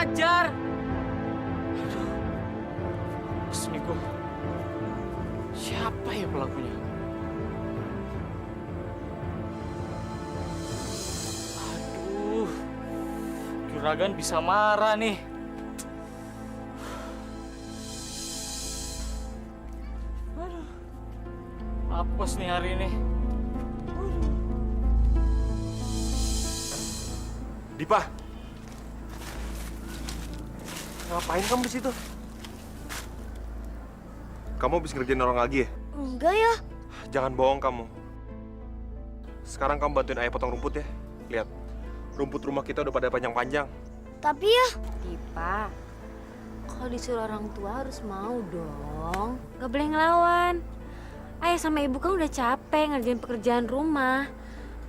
ajar. Aduh. Bismillah. Siapa ya pelakunya? Aduh. Juragan bisa marah nih. Aduh. Apes nih hari ini. Dipa, ngapain kamu di situ? Kamu habis ngerjain orang lagi ya? Enggak ya. Jangan bohong kamu. Sekarang kamu bantuin ayah potong rumput ya. Lihat, rumput rumah kita udah pada panjang-panjang. Tapi ya, Dipa, kalau disuruh orang tua harus mau dong. Gak boleh ngelawan. Ayah sama ibu kan udah capek ngerjain pekerjaan rumah.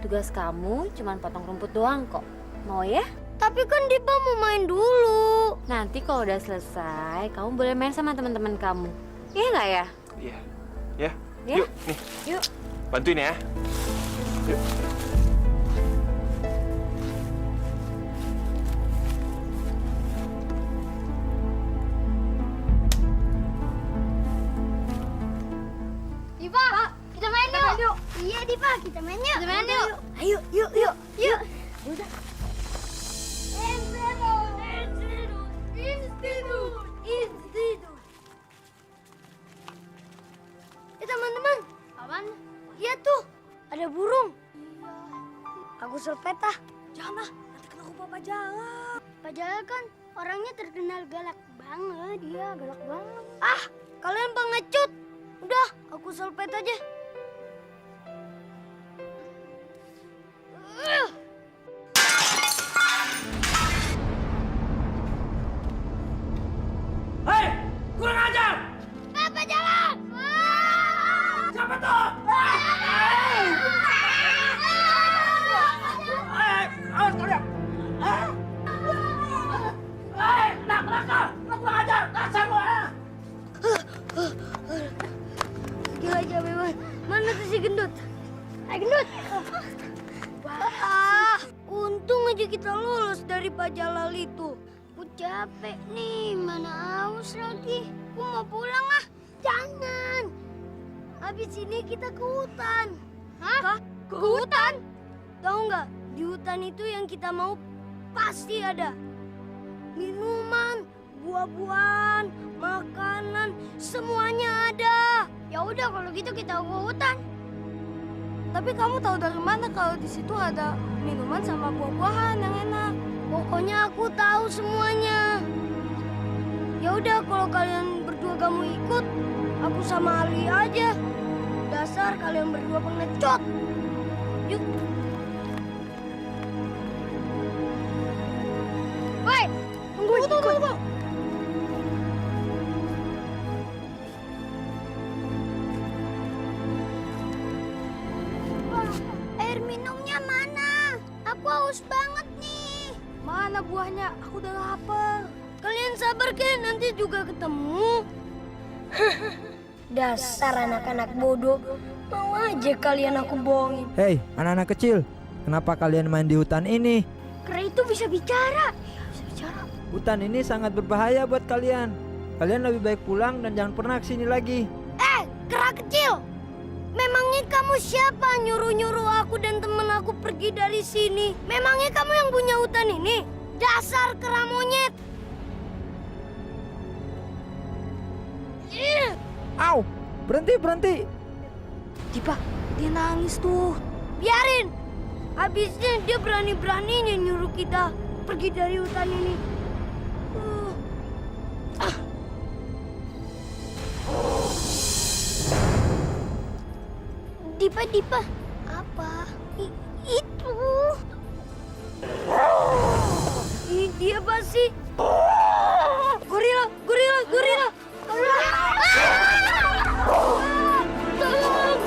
Tugas kamu cuma potong rumput doang kok. Mau ya? tapi kan Dipa mau main dulu. Nanti kalau udah selesai, kamu boleh main sama teman-teman kamu. Iya nggak ya? Iya. Ya. Ya? Yuk, nih. Yuk. Bantuin ya. Yuk. Dipa, kita main yuk. Iya Dipa, kita main yuk. Kita main yuk. Ayo, yuk. Yuk. Udah. Institut. Teman-teman. Apaan? Iya tuh, ada burung. Aku selpeta. Jangan, nanti kena ku Pak Jala. Pak Jala kan orangnya terkenal galak banget. Iya, galak banget. Ah, kalian pengecut. Udah, aku selpet aja. Hei, kurang ajar! Pak Jala! Siapa tuh? Awas kalian! Nakal! Kurang ajar! Dasar lu! Gila aja memang. Mana tuh si gendut? Hai gendut! Wah, untung aja kita lulus dari Pak Jalal itu. Aku capek nih, mana haus lagi. Aku mau pulang ah. Jangan. Habis ini kita ke hutan. Hah? Ke hutan? Tahu nggak? Di hutan itu yang kita mau pasti ada minuman, buah-buahan, makanan, semuanya ada. Ya udah kalau gitu kita ke hutan. Tapi kamu tahu dari mana kalau di situ ada minuman sama buah-buahan yang enak? Pokoknya aku tahu semuanya. Ya udah kalau kalian berdua gak mau ikut, aku sama Ali aja. Dasar kalian berdua pengecut. Yuk. Woi, tunggu. Air minumnya mana? Aku haus banget nih. Mana buahnya? Aku udah lapar. Kalian sabar kan, nanti juga ketemu. Dasar anak-anak bodoh. Mau aja kalian aku bohongin. Hei, anak-anak kecil, kenapa kalian main di hutan ini? Kera itu bisa bicara. Bisa bicara. Hutan ini sangat berbahaya buat kalian. Kalian lebih baik pulang dan jangan pernah kesini lagi. Kera kecil. Memangnya kamu siapa nyuruh-nyuruh aku dan temen aku pergi dari sini? Memangnya kamu yang punya hutan ini? Dasar kera monyet. Au, berhenti. Dipa, dia nangis tuh. Biarin. Habisnya dia berani-beraninya nyuruh kita pergi dari hutan ini. Dipa. Apa? Itu. Dia pasti. Gorila. Tolong.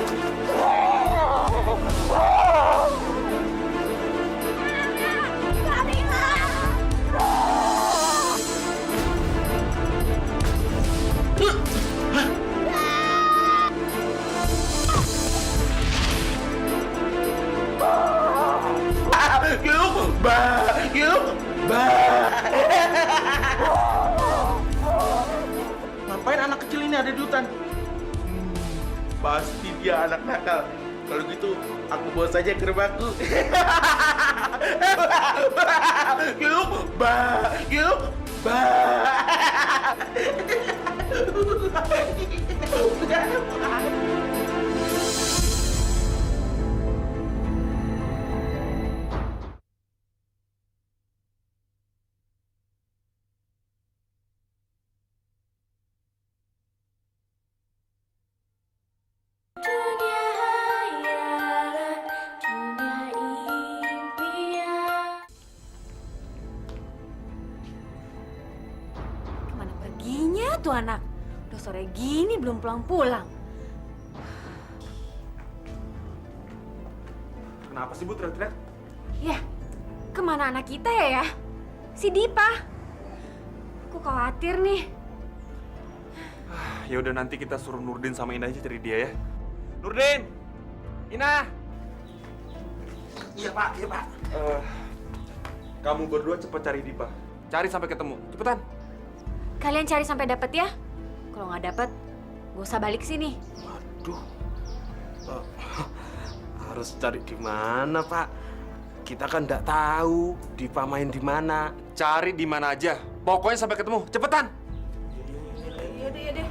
Ba. ini ada di hutan. Pasti dia anak nakal. Kalau gitu, aku bawa saja ke rumahku. Yuk, yuk, Kemana perginya tuh anak? Udah sore gini belum pulang-pulang. Kenapa sih, Bu, teriak-teriak? Ya, kemana anak kita ya? Si Dipa. Aku khawatir nih. Ya udah, nanti kita suruh Nurdin sama Ina aja cari dia ya. Nurdin! Ina! Iya, Pak. Iya, Pak. Kamu berdua cepat cari Dipa. Cari sampai ketemu. Cepetan. Kalian cari sampai dapet ya. Kalau nggak dapet, gak usah balik sini. Waduh. Harus cari di mana, Pak? Kita kan nggak tahu Dipa main di mana. Cari di mana aja. Pokoknya sampai ketemu. Cepetan. Iya deh.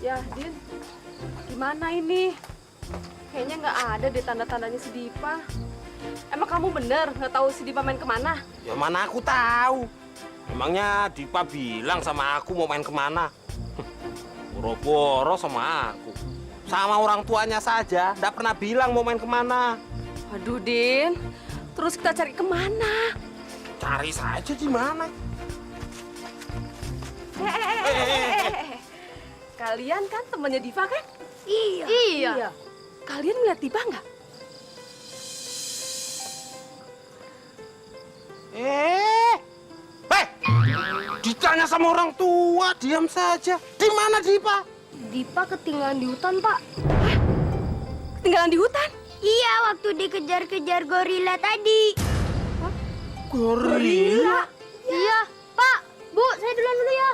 Ya, Din. Gimana ini? Kayaknya nggak ada deh tanda-tandanya si Dipa. Emang kamu bener nggak tahu si Dipa main kemana? Ya mana aku tahu. Emangnya Dipa bilang sama aku mau main kemana? Boro-boro sama aku. Sama orang tuanya saja, nggak pernah bilang mau main kemana. Waduh, Din. Terus kita cari kemana? Cari saja di mana. Kalian kan temannya Diva kan? Iya. Kalian ngeliat Diva nggak? Ditanya sama orang tua, diam saja. Di mana Dipa? Dipa ketinggalan di hutan, Pak. Ketinggalan di hutan? Iya, waktu dikejar-kejar gorila tadi. Gorila? Iya, Pak. Bu, saya duluan dulu ya.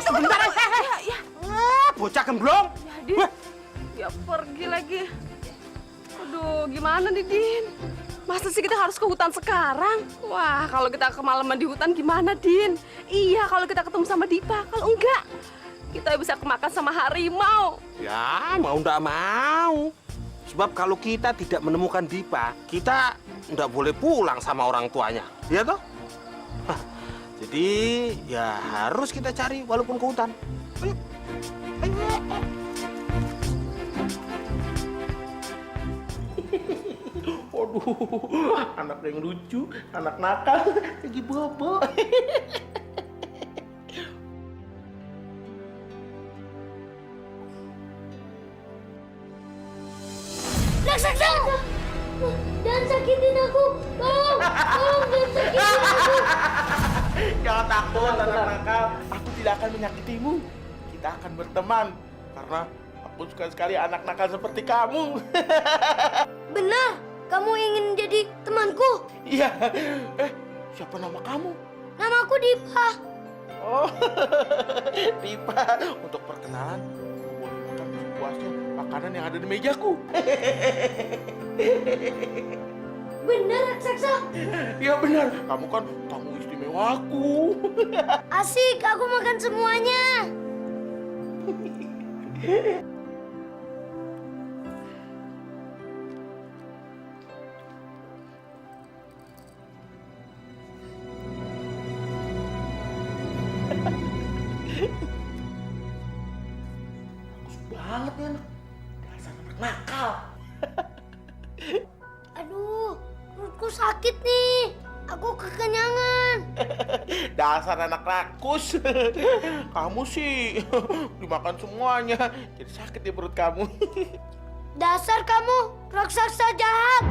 Sebentar. Ya. Bocah gemblong. Ya, Din. Ya pergi lagi. Aduh, gimana nih, Din? Masa sih kita harus ke hutan sekarang? Wah, kalau kita kemalaman di hutan gimana, Din? Iya, kalau kita ketemu sama Dipa. Kalau enggak, kita bisa kemakan sama harimau. Ya, mau ndak mau. Sebab kalau kita tidak menemukan Dipa, kita ndak boleh pulang sama orang tuanya. Iya toh? Hah, jadi ya harus kita cari walaupun ke hutan. Ayo. Waduh, anak yang lucu, anak nakal, lagi bobo. Raksasa! Jangan sakitin aku! Tolong! Jangan sakitin aku! Jangan takut, anak nakal. Aku tidak akan menyakitimu. Kita akan berteman karena aku suka sekali anak nakal seperti kamu. Benar! Kamu ingin jadi temanku? Iya. Siapa nama kamu? Namaku Dipa. Oh, Dipa. Untuk perkenalan, boleh makan sepuasnya makanan yang ada di mejaku. Benar, raksasa. Iya benar. Kamu kan tamu istimewaku. Asik, aku makan semuanya. Banget nih anak. Dasar anak nakal. Aduh, perutku sakit nih. Aku kekenyangan. Dasar anak rakus. Kamu sih dimakan semuanya. Jadi sakit di perut kamu. Dasar kamu, raksasa jahat.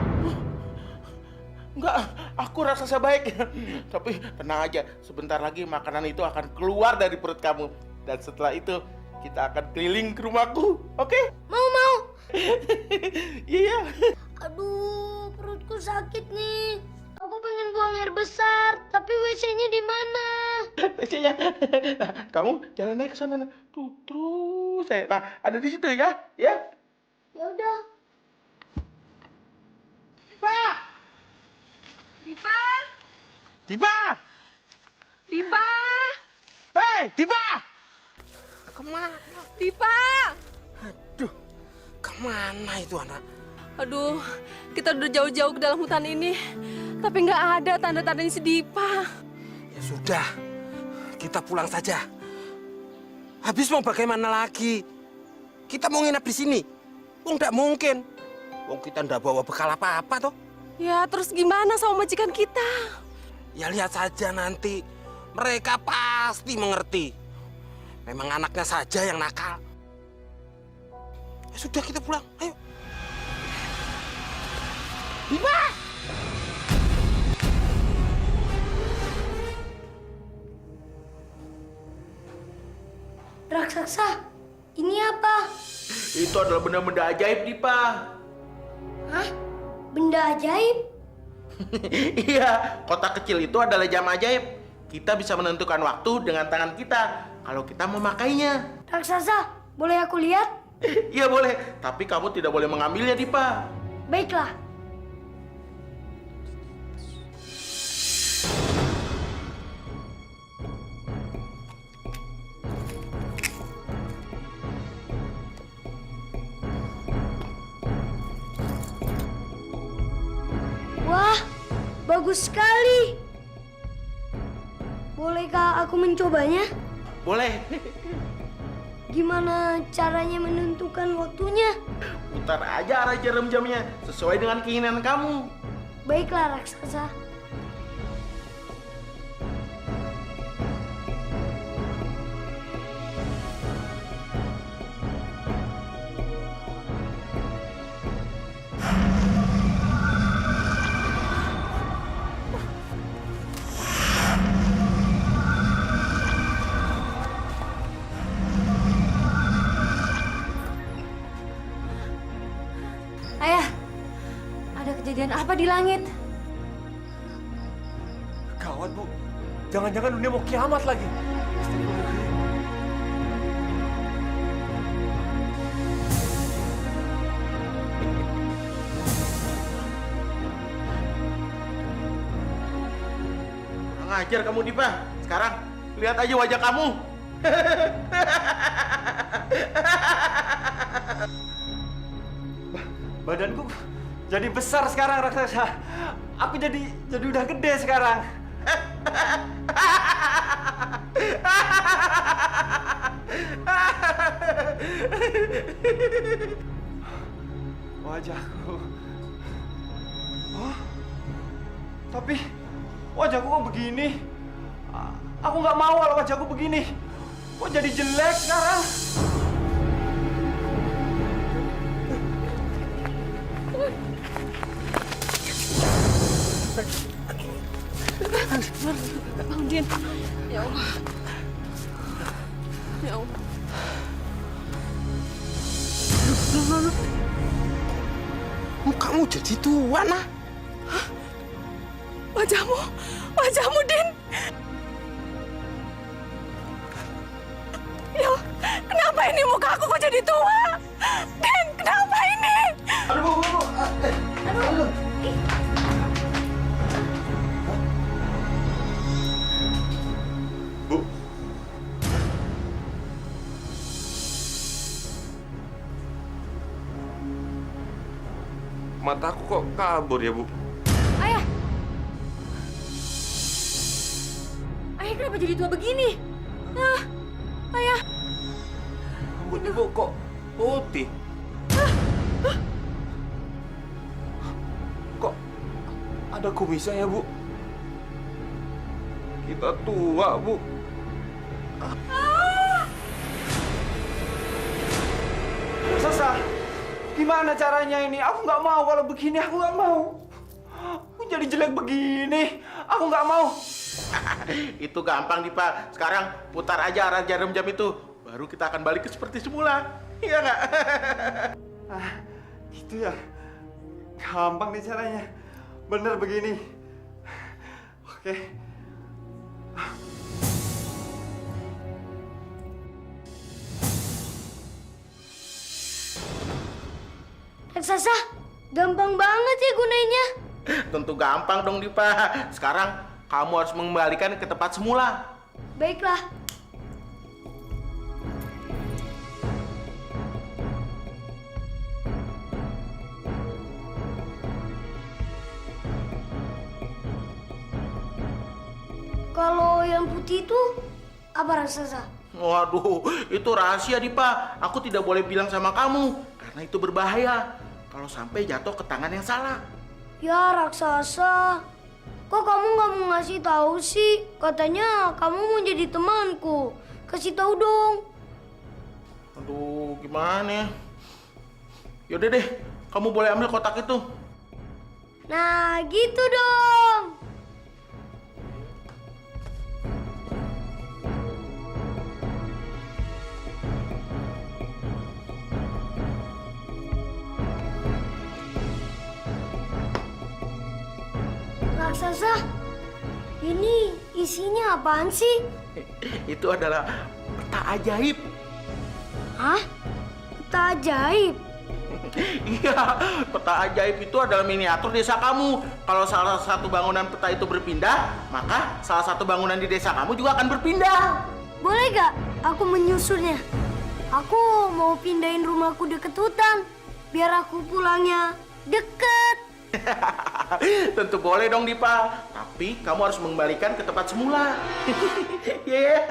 Enggak, aku raksasa baik. Tapi tenang aja, sebentar lagi makanan itu akan keluar dari perut kamu. Dan setelah itu, kita akan keliling ke rumahku, oke? Mau. Iya. Aduh, perutku sakit nih. Aku pengen buang air besar, tapi WC-nya di mana? WC-nya. Nah, kamu jalan aja ke sana. Tuh, terus saya. Nah, ada di situ ya. Ya. Ya udah. Dipa! Dipa! Dipa! Hei, Dipa! Kemana? Dipa! Aduh, kemana itu anak? Aduh, kita udah jauh-jauh ke dalam hutan ini. Tapi nggak ada tanda-tandanya si Dipa. Ya sudah, kita pulang saja. Habis mau bagaimana lagi? Kita mau nginap di sini? Oh, nggak mungkin. Wong kita nggak bawa bekal apa-apa toh. Ya, terus gimana sama majikan kita? Ya lihat saja nanti. Mereka pasti mengerti. Memang anaknya saja yang nakal. Ya sudah, kita pulang. Ayo. Dipa! Raksasa, ini apa? Itu adalah benda-benda ajaib, Dipa. Hah? Benda ajaib? Iya, kotak kecil itu adalah jam ajaib. Kita bisa menentukan waktu dengan tangan kita kalau kita memakainya. Raksasa, boleh aku lihat? Iya boleh, tapi kamu tidak boleh mengambilnya, Dipa. Baiklah. Wah, bagus sekali. Bolehkah aku mencobanya? Boleh. Gimana caranya menentukan waktunya? Putar aja arah jarum jamnya sesuai dengan keinginan kamu. Baiklah, raksasa. Ayah, ada kejadian apa di langit? Gawat, Bu. Jangan-jangan dunia mau kiamat lagi. Kurang ajar kamu, Dipa. Sekarang lihat aja wajah kamu. Badanku jadi besar sekarang, raksasa. Aku jadi udah gede sekarang. Wajahku. Oh, tapi wajahku kok begini? Aku nggak mau kalau wajahku begini. Kok jadi jelek sekarang? Bang Din. Ya Allah. Ya Allah. Kamu jadi tua, nah. Wajahmu, Din. Ya, kenapa ini muka aku kok jadi tua? Din, kenapa ini? Aduh, Bu. Aduh. Bu. Mataku kok kabur ya, Bu? Ayah! Ayah kenapa jadi tua begini? Ah, ayah! Rambut Ibu kok putih? Kok ada kumisnya ya, Bu? Kita tua, Bu. Raksasa, gimana caranya ini? Aku nggak mau kalau begini, aku nggak mau. Aku jadi jelek begini, aku nggak mau. Itu gampang, Dipa. Sekarang putar aja arah jarum jam itu. Baru kita akan balik ke seperti semula. Iya nggak? Gitu ya. Gampang nih caranya. Bener begini. Oke. Raksasa, gampang banget ya gunanya. Tentu gampang dong Dipa. Sekarang kamu harus mengembalikan ke tempat semula. Baiklah. Kalau yang putih itu apa raksasa? Waduh, itu rahasia Dipa. Aku tidak boleh bilang sama kamu karena itu berbahaya kalau sampai jatuh ke tangan yang salah. Ya raksasa, kok kamu nggak mau ngasih tahu sih? Katanya kamu mau jadi temanku. Kasih tahu dong. Aduh, gimana ya? Yaudah deh, kamu boleh ambil kotak itu. Nah, gitu dong. Raksasa, ini isinya apaan sih? Itu adalah peta ajaib. Hah? Peta ajaib? Iya, peta ajaib itu adalah miniatur desa kamu. Kalau salah satu bangunan peta itu berpindah, maka salah satu bangunan di desa kamu juga akan berpindah. Boleh gak aku menyusurnya? Aku mau pindahin rumahku deket hutan, biar aku pulangnya deket. Tentu boleh dong Dipa, tapi kamu harus mengembalikan ke tempat semula. Yeah.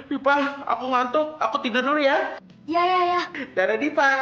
Dipa, aku ngantuk, aku tidur dulu ya. Ya. Dadah Dipa.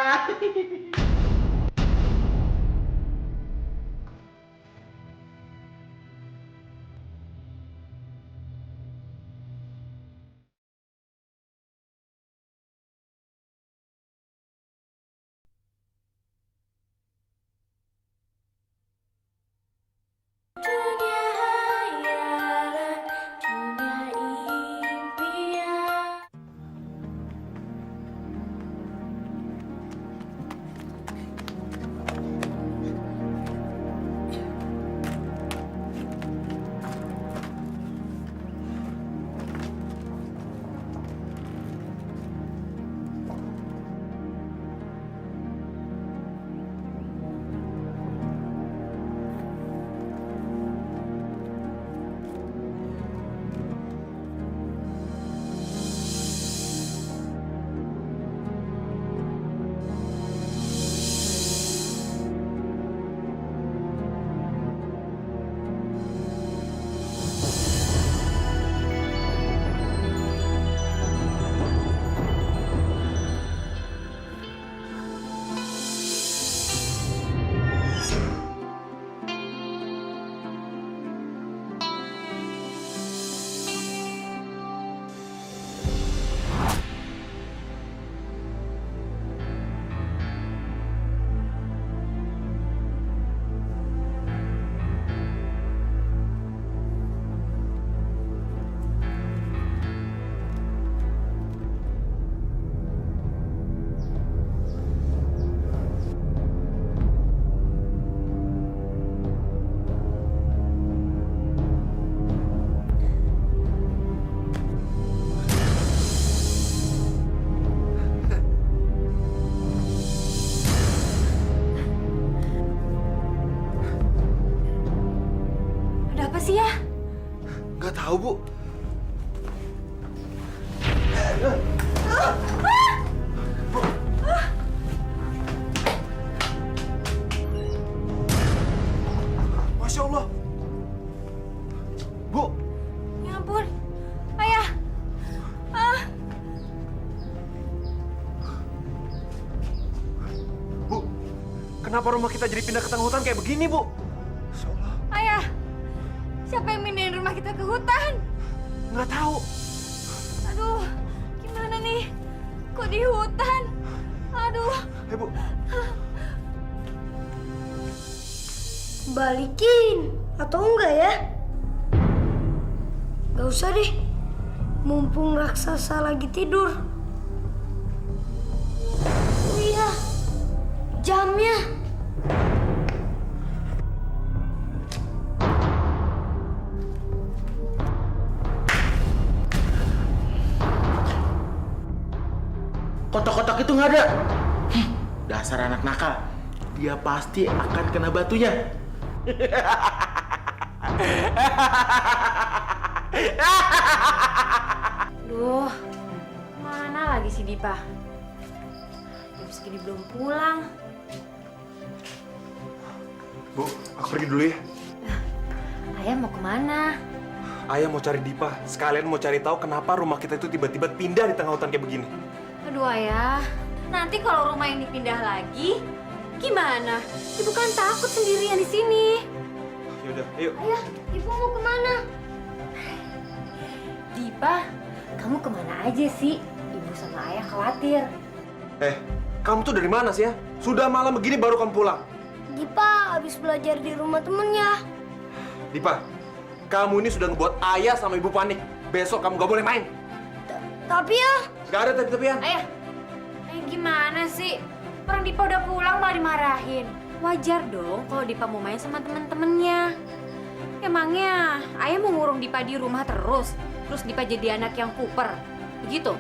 Nggak tahu, Bu. Masya Allah. Bu. Ya ampun. Ayah. Bu, kenapa rumah kita jadi pindah ke tengah hutan kayak begini, Bu? Masya Allah. Ayah. Siapa yang pindahin rumah kita ke hutan? Nggak tahu. Aduh, gimana nih? Kok di hutan? Aduh. Bu. Balikin atau enggak ya? Gak usah deh. Mumpung raksasa lagi tidur. jamnya. Kotak-kotak itu nggak ada. Dasar anak nakal. Dia pasti akan kena batunya. Duh, mana lagi si Dipa? Jam segini belum pulang. Bu, aku pergi dulu ya. Ayah mau kemana? Ayah mau cari Dipa, sekalian mau cari tahu kenapa rumah kita itu tiba-tiba pindah di tengah hutan kayak begini. Aduh ayah, nanti kalau rumah ini pindah lagi, gimana? Ibu kan takut sendirian di sini. Yaudah, ayo. Ayah, ibu mau kemana? Dipa, kamu kemana aja sih? Ibu sama ayah khawatir. Kamu tuh dari mana sih ya? Sudah malam begini baru kamu pulang. Dipa habis belajar di rumah temennya. Dipa, kamu ini sudah ngebuat ayah sama ibu panik. Besok kamu gak boleh main. Tapi ya, Gak ada tapi-tapian. Ayah, gimana sih? Orang Dipa udah pulang malah dimarahin. Wajar dong kalau Dipa mau main sama temen-temennya. Emangnya ayah mau ngurung Dipa di rumah terus Dipa jadi anak yang kuper? Begitu?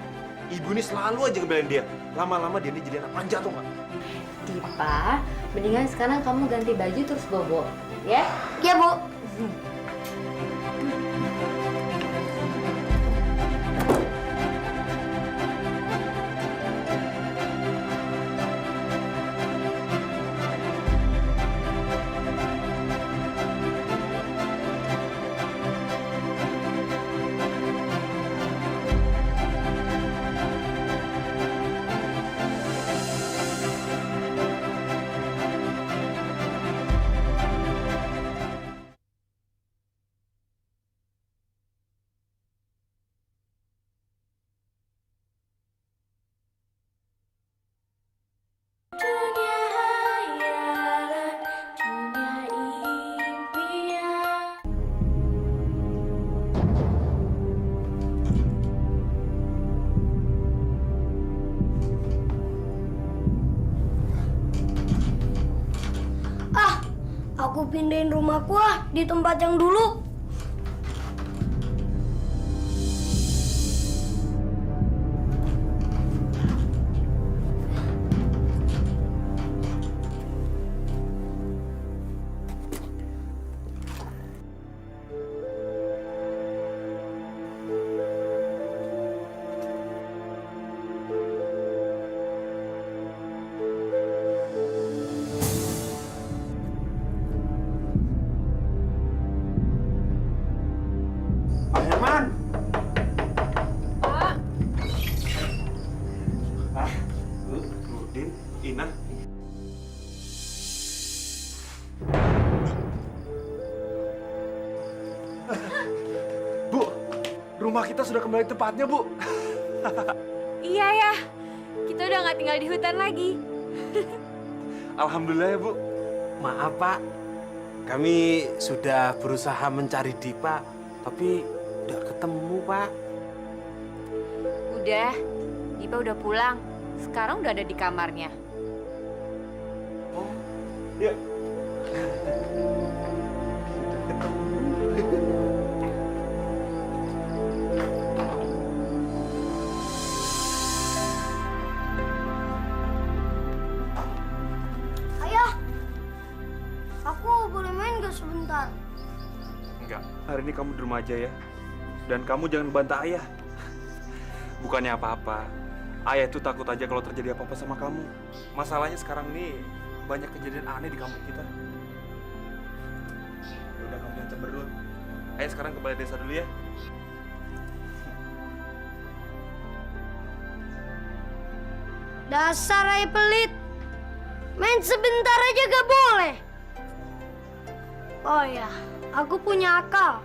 Ibu ini selalu aja ngebelain dia. Lama-lama dia ini jadi anak manja tuh nggak? Dipa, mendingan sekarang kamu ganti baju terus bobo, ya? ya Bu. Aku pindahin rumahku di tempat yang dulu. Ina. Bu, rumah kita sudah kembali tempatnya, Bu. Iya ya, kita udah nggak tinggal di hutan lagi. Alhamdulillah ya, Bu. Maaf Pak, kami sudah berusaha mencari Dipa, tapi nggak ketemu Pak. Udah, Dipa udah pulang. Sekarang udah ada di kamarnya. Ya. Ayah, aku boleh main gak sebentar? Enggak, hari ini kamu di rumah aja ya. Dan kamu jangan bantah ayah. Bukannya apa-apa. Ayah itu takut aja kalau terjadi apa-apa sama kamu. Masalahnya sekarang nih banyak kejadian aneh di kampung kita. Udah kamu yang cemberut. Ayo sekarang ke balai desa dulu ya. Dasar ayah pelit. Main sebentar aja gak boleh. Oh ya, aku punya akal.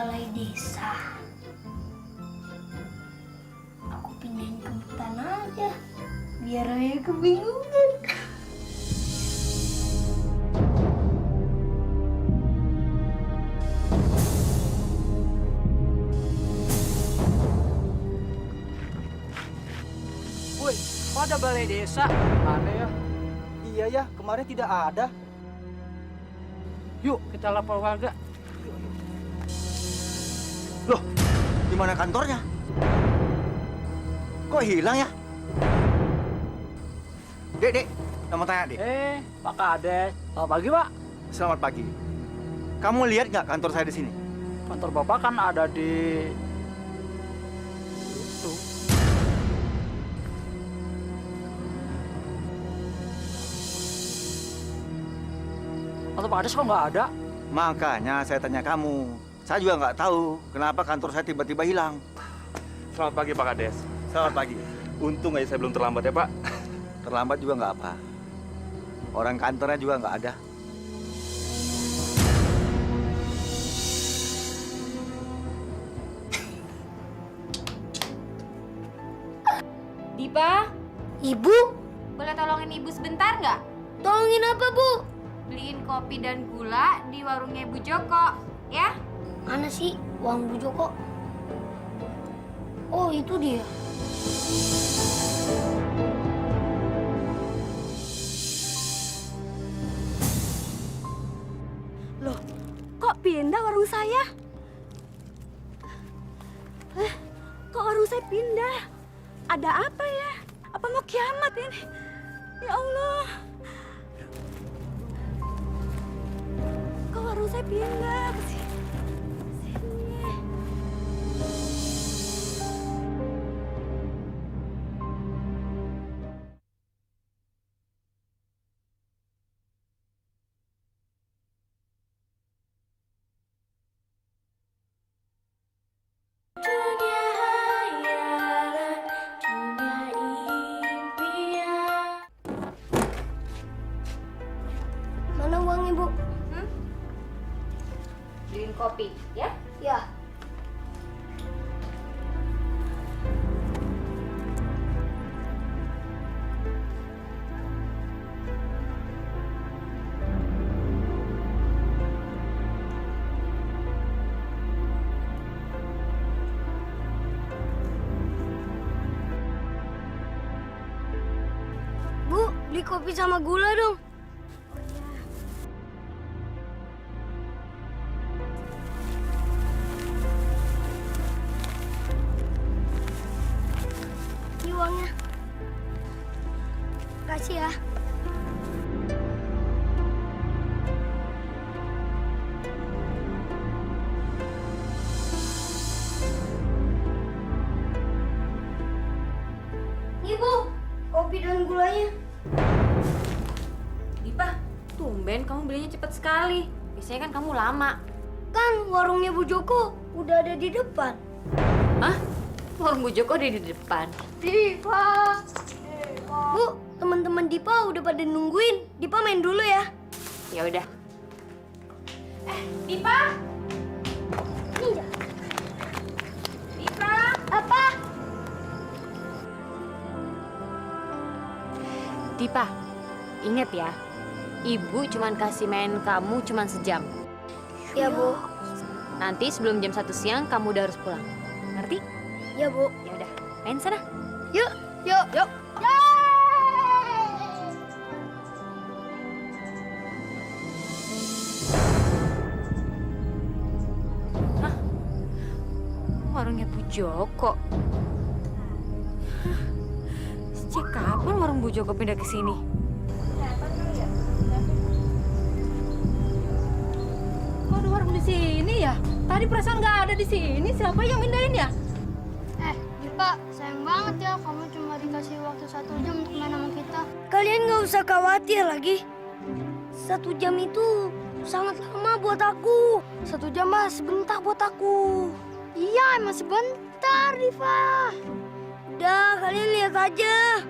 balai desa. Aku pindahin ke hutan aja, biar Raya kebingungan. Woi, kok ada balai desa? Aneh ya. Iya ya, kemarin tidak ada. Yuk, kita lapor warga. Loh, di mana kantornya? Kok hilang ya? Dek, mau tanya, Dek. Pak Kades. Selamat pagi, Pak. Selamat pagi. Kamu lihat nggak kantor saya di sini? Kantor Bapak kan ada di... itu. Kantor Pak Kades kok nggak ada? Makanya saya tanya kamu. Saya juga nggak tahu kenapa kantor saya tiba-tiba hilang. Selamat pagi Pak Kades. Selamat pagi. Untung aja saya belum terlambat ya Pak. Terlambat juga nggak apa. Orang kantornya juga nggak ada. Dipa, Ibu, boleh tolongin ibu sebentar nggak? tolongin apa, Bu? Beliin kopi dan gula di warungnya Ibu Joko, ya? Mana sih uang Bu Joko? Oh, itu dia. Loh, kok pindah warung saya? Kok warung saya pindah? Ada apa ya? Apa mau kiamat ini? Ya Allah. Kok warung saya pindah ke sini? Mana uang Ibu? Beliin kopi, ya? Ya. Bu, beli kopi sama gula dong. Ini uangnya. Kasih ya. Ibu, kopi dan gulanya. Dipa, tumben kamu belinya cepet sekali. Biasanya kan kamu lama. Kan warungnya Bu Joko udah ada di depan. Hah? Warung Bu Joko ada di depan. Dipa. Bu, teman-teman Dipa udah pada nungguin. Dipa main dulu ya. Ya udah. Dipa! Iya. Dipa! Apa? Dipa, inget ya. Ibu cuman kasih main kamu cuman sejam. Ya, Bu. Nanti sebelum jam 1 siang kamu udah harus pulang. Ngerti? Ya, Bu. Ya udah, main sana. Yuk, yuk, yuk. Warungnya Bu Joko. Sejak kapan warung Bu Joko pindah ke sini? Kok ada warung di sini ya? Tadi perasaan nggak ada di sini. Siapa yang mindahin ya? Dipa, sayang banget ya kamu cuma dikasih waktu 1 jam untuk main sama kita. Kalian nggak usah khawatir lagi. 1 jam itu sangat lama buat aku. 1 jam mah sebentar buat aku. Iya, emang sebentar, Diva. Udah, kalian lihat aja.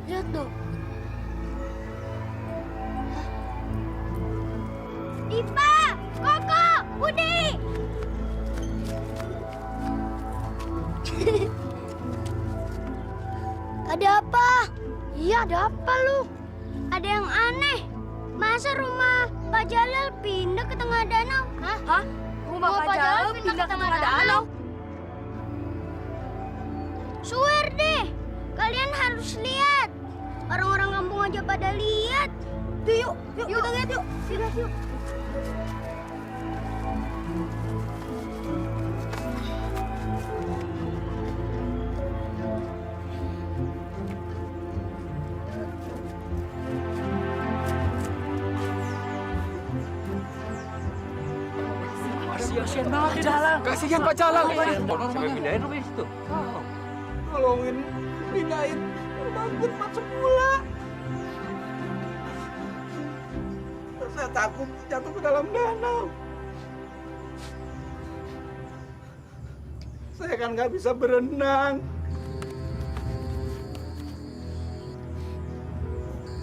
Lihat dong. Dipa, Koko, Budi. Ada apa? Iya, ada apa lu? Ada yang aneh. Masa rumah Pak Jalal pindah ke tengah danau? Hah? Rumah Pak Jalal pindah ke tengah danau? Swear deh, kalian harus lihat. Orang-orang kampung aja pada lihat. Yuk, kita lihat yuk. Lihat yuk. Kasihan banget Jalal. Kasihan Pak Jalal. Sampai pindahin rumah situ. Tolongin, pindahin rumahku tempat semula. Saya takut jatuh ke dalam danau. Saya kan nggak bisa berenang.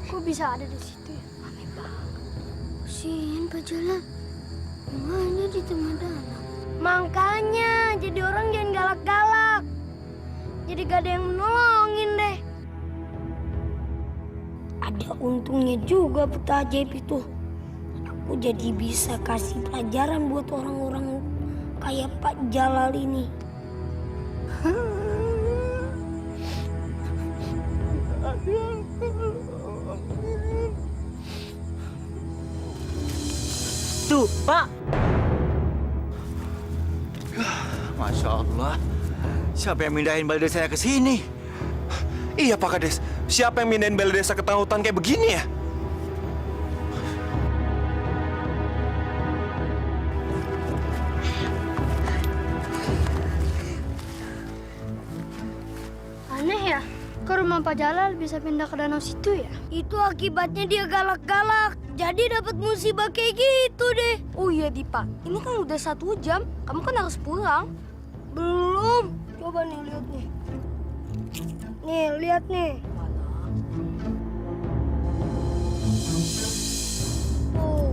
Kok bisa ada di situ ya? Aneh banget. Kasihan Pak Jalal. Rumahnya di tengah danau. Makanya jadi orang jangan galak-galak. Jadi gak ada yang menolongin deh. Ada untungnya juga peta ajaib itu. Aku jadi bisa kasih pelajaran buat orang-orang kayak Pak Jalal ini. Tuh, Pak. Masya Allah. Siapa yang mindahin balai desanya ke sini? Iya Pak Kades, siapa yang mindahin balai desa ke tengah hutan kayak begini ya? Aneh ya, ke rumah Pak Jalal bisa pindah ke danau situ ya? Itu akibatnya dia galak-galak. Jadi dapat musibah kayak gitu deh. Oh iya Dipa, ini kan udah 1 jam. Kamu kan harus pulang. Belum. Coba nih lihat nih. Nih, lihat nih. Oh.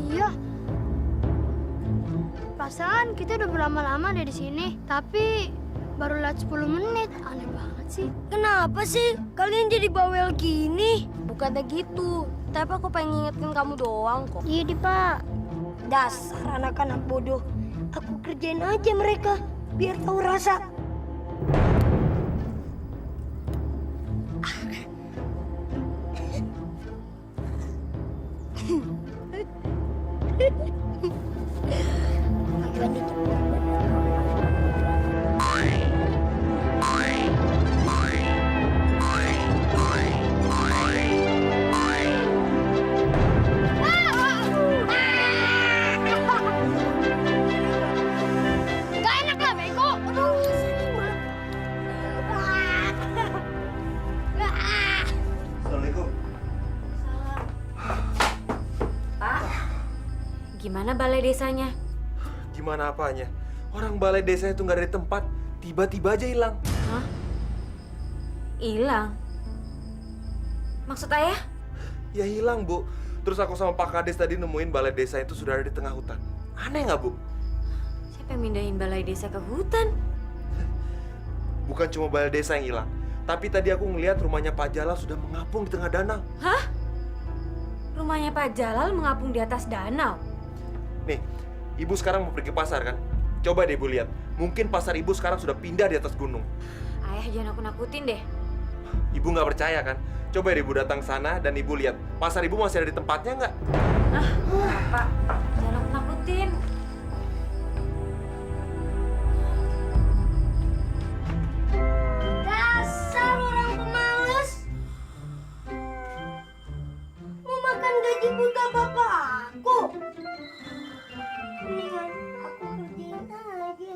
Iya. Perasaan kita udah berlama-lama deh di sini, tapi baru lihat 10 menit. Aneh banget sih. Kenapa sih kalian jadi bawel gini? Bukannya gitu, tapi aku pengen ngingetin kamu doang kok. Iya, Pak. Dasar anak-anak bodoh. Aku kerjain aja mereka biar tahu rasa. Gak enak lah, Bego. Aduh. Assalamualaikum. Gimana balai desanya? Gimana apanya? Orang balai desa itu nggak ada di tempat, tiba-tiba aja hilang. Hah? Hilang? Maksud ayah? Ya hilang, Bu. Terus aku sama Pak Kades tadi nemuin balai desa itu sudah ada di tengah hutan. Aneh nggak, Bu? Siapa yang mindahin balai desa ke hutan? Bukan cuma balai desa yang hilang, tapi tadi aku ngelihat rumahnya Pak Jalal sudah mengapung di tengah danau. Hah? Rumahnya Pak Jalal mengapung di atas danau? Nih, Ibu sekarang mau pergi pasar kan? Coba deh Ibu lihat. Mungkin pasar Ibu sekarang sudah pindah di atas gunung. Ayah jangan aku nakutin deh. Ibu nggak percaya kan? Coba deh Ibu datang sana dan Ibu lihat. Pasar Ibu masih ada di tempatnya nggak? Pak, jangan aku nakutin. Dasar orang pemalas. Mau makan gaji buta bapak aku. Mendingan aku kerjain aja.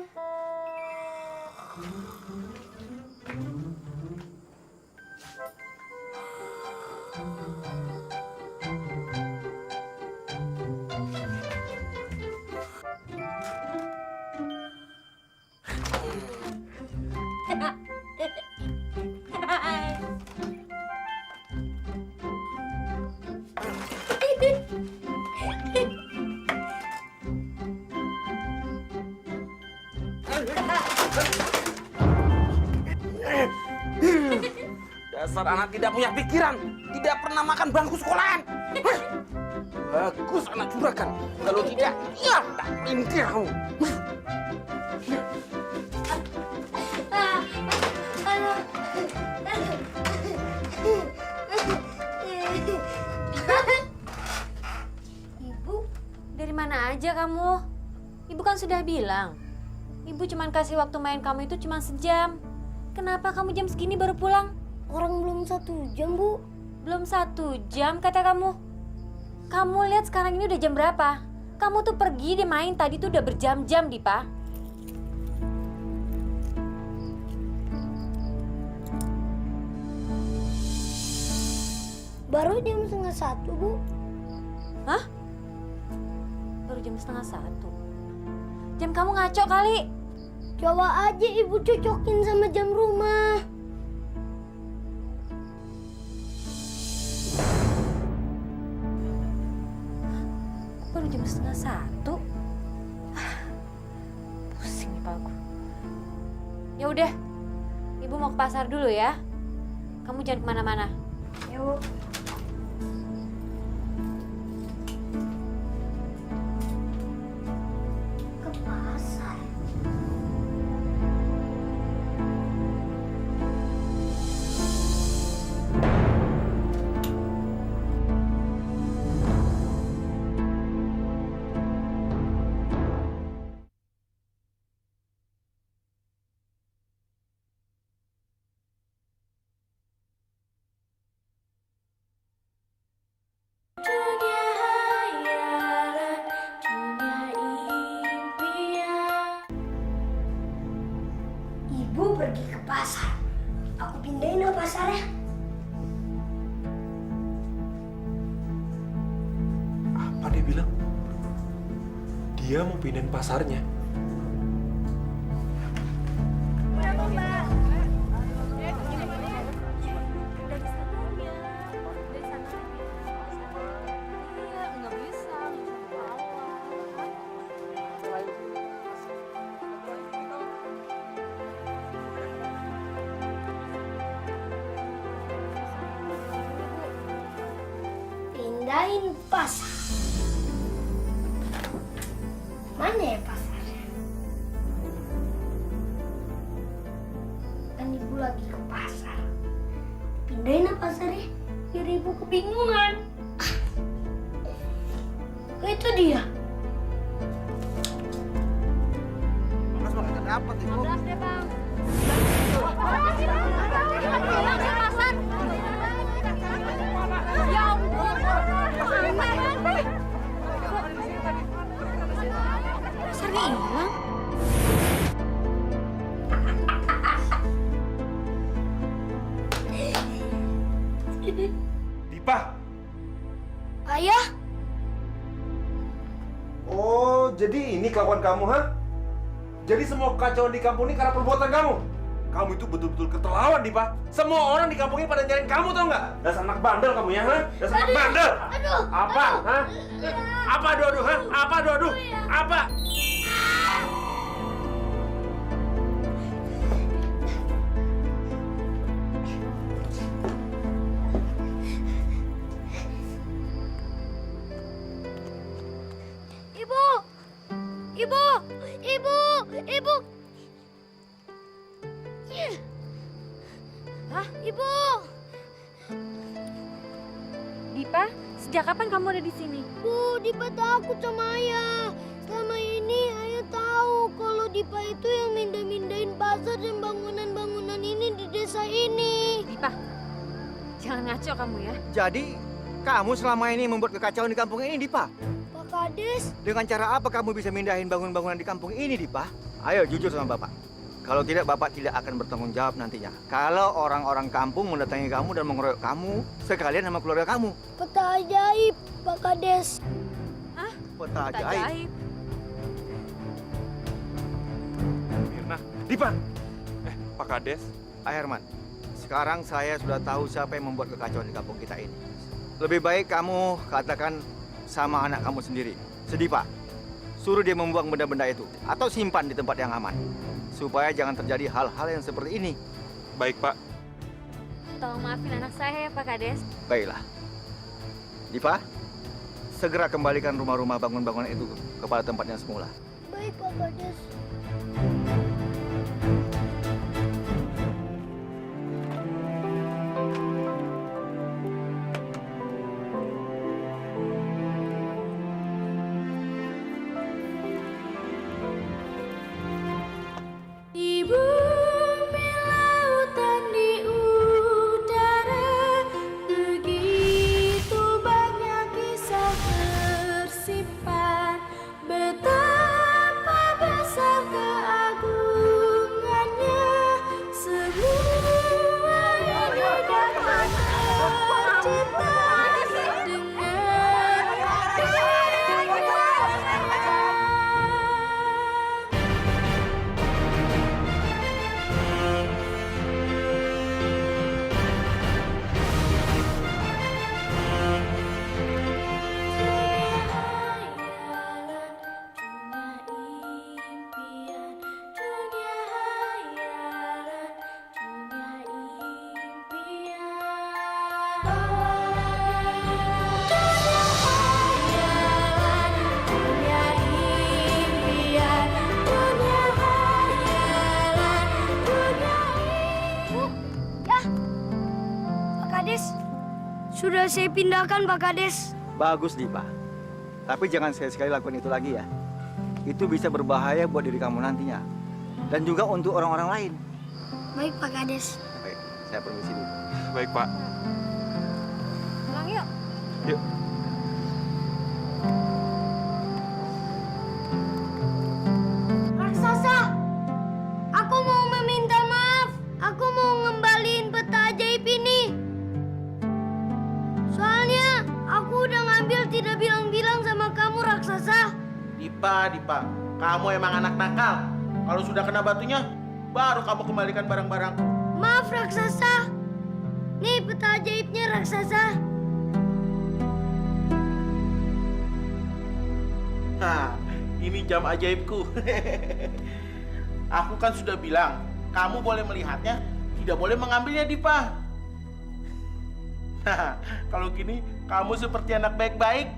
Dasar anak tidak punya pikiran, tidak pernah makan bangku sekolahan. Bagus anak juragan. Kalau tidak, ya tak pintir kamu. Ibu, dari mana aja kamu? Ibu kan sudah bilang, Ibu cuma kasih waktu main kamu itu cuma sejam. Kenapa kamu jam segini baru pulang? Orang belum 1 jam, Bu. Belum 1 jam kata kamu. Kamu lihat sekarang ini udah jam berapa? Kamu tuh pergi dia main tadi tuh udah berjam-jam, Dipa. Baru jam 1:30, Bu. Hah? Baru jam 1:30. Jam kamu ngaco kali. Coba aja Ibu cocokin sama jam rumah. Baru jam 1:30. Pusing nih aku. Ya udah, Ibu mau ke pasar dulu ya. Kamu jangan kemana-mana. Yuk. Ke pasar. Ibu pergi ke pasar. Aku pindahin ke pasarnya. Apa dia bilang? Dia mau pindahin pasarnya. Pindahin pasar. Mana ya pasarnya? Kan Ibu lagi ke pasar. Pindahin apa pasarnya? Biar Ibu kebingungan. Oh, itu dia. Mas mau dapat itu. Pasarnya hilang. Dipa! Ayah, Oh, jadi ini kelakuan kamu, ha? Jadi semua kekacauan di kampung ini karena perbuatan kamu? Kamu itu betul-betul keterlaluan, Dipa. Semua orang di kampung ini pada nyariin kamu, tau nggak? Dasar anak bandel kamu ya, ha? Dasar anak bandel! aduh, Apa, ha? Apa aduh-aduh, ha? Apa aduh-aduh? Apa? Ibu, Ibu, Ibu, Ibu. Hah? Ibu. Dipa, sejak kapan kamu ada di sini? Bu, Dipa takut sama Ayah. Selama ini Ayah tahu kalau Dipa itu yang mindah-mindahin pasar dan bangunan-bangunan ini di desa ini. Dipa, jangan ngaco kamu ya. Jadi, kamu selama ini membuat kekacauan di kampung ini, Dipa? Pak Kades, Dengan cara apa kamu bisa mindahin bangunan-bangunan di kampung ini, Dipa? Ayo, jujur sama Bapak. Kalau tidak, Bapak tidak akan bertanggung jawab nantinya. Kalau orang-orang kampung mendatangi kamu dan mengeroyok kamu, sekalian sama keluarga kamu. peta ajaib, Pak Kades. Peta Tak ajaib. ajaib. Mirna, Dipa! Pak Kades, Pak Herman, sekarang saya sudah tahu siapa yang membuat kekacauan di kampung kita ini. Lebih baik kamu katakan sama anak kamu sendiri. Sedih, Pak. Suruh dia membuang benda-benda itu. Atau simpan di tempat yang aman. supaya jangan terjadi hal-hal yang seperti ini. Baik, Pak. Tolong maafin anak saya ya Pak Kades. Baiklah. Diva, segera kembalikan rumah-rumah bangun-bangunan itu kepada tempatnya semula. Baik, Pak Kades. Di bumi, lautan, di udara, begitu banyak kisah tersimpan. Betapa besar keagungannya, semua ini dapat tercipta dengan Ya, Pak Kades. Sudah saya pindahkan, Pak Kades. Bagus, Diva. Tapi jangan sekali-sekali lakukan itu lagi ya. Itu bisa berbahaya buat diri kamu nantinya. Dan juga untuk orang-orang lain. Baik, Pak Kades. Baik, saya permisi dulu. Baik, Pak. Pulang yuk. Yuk. Raksasa, aku mau meminta maaf. Aku mau ngembaliin peta ajaib ini. Soalnya aku udah ngambil tidak bilang-bilang sama kamu, raksasa. Dipa, kamu emang anak nakal. Kalau sudah kena batunya, baru kamu kembalikan barang-barangku. Maaf, raksasa. Nih peta ajaibnya, raksasa. Nah, ini jam ajaibku. Aku kan sudah bilang, kamu boleh melihatnya, tidak boleh mengambilnya, Dipa. Nah, kalau gini, kamu seperti anak baik-baik.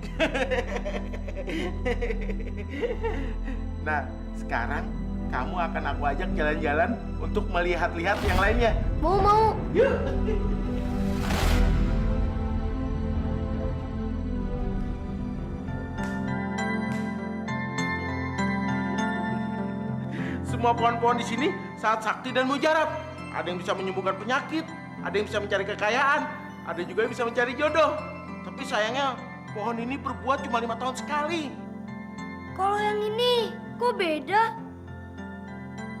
Nah, sekarang kamu akan aku ajak jalan-jalan untuk melihat-lihat yang lainnya. Mau. Yuk. Semua pohon-pohon di sini sangat sakti dan mujarab. Ada yang bisa menyembuhkan penyakit, ada yang bisa mencari kekayaan, ada juga yang bisa mencari jodoh. Tapi sayangnya pohon ini berbuah cuma 5 tahun sekali. Kalau yang ini, kok beda?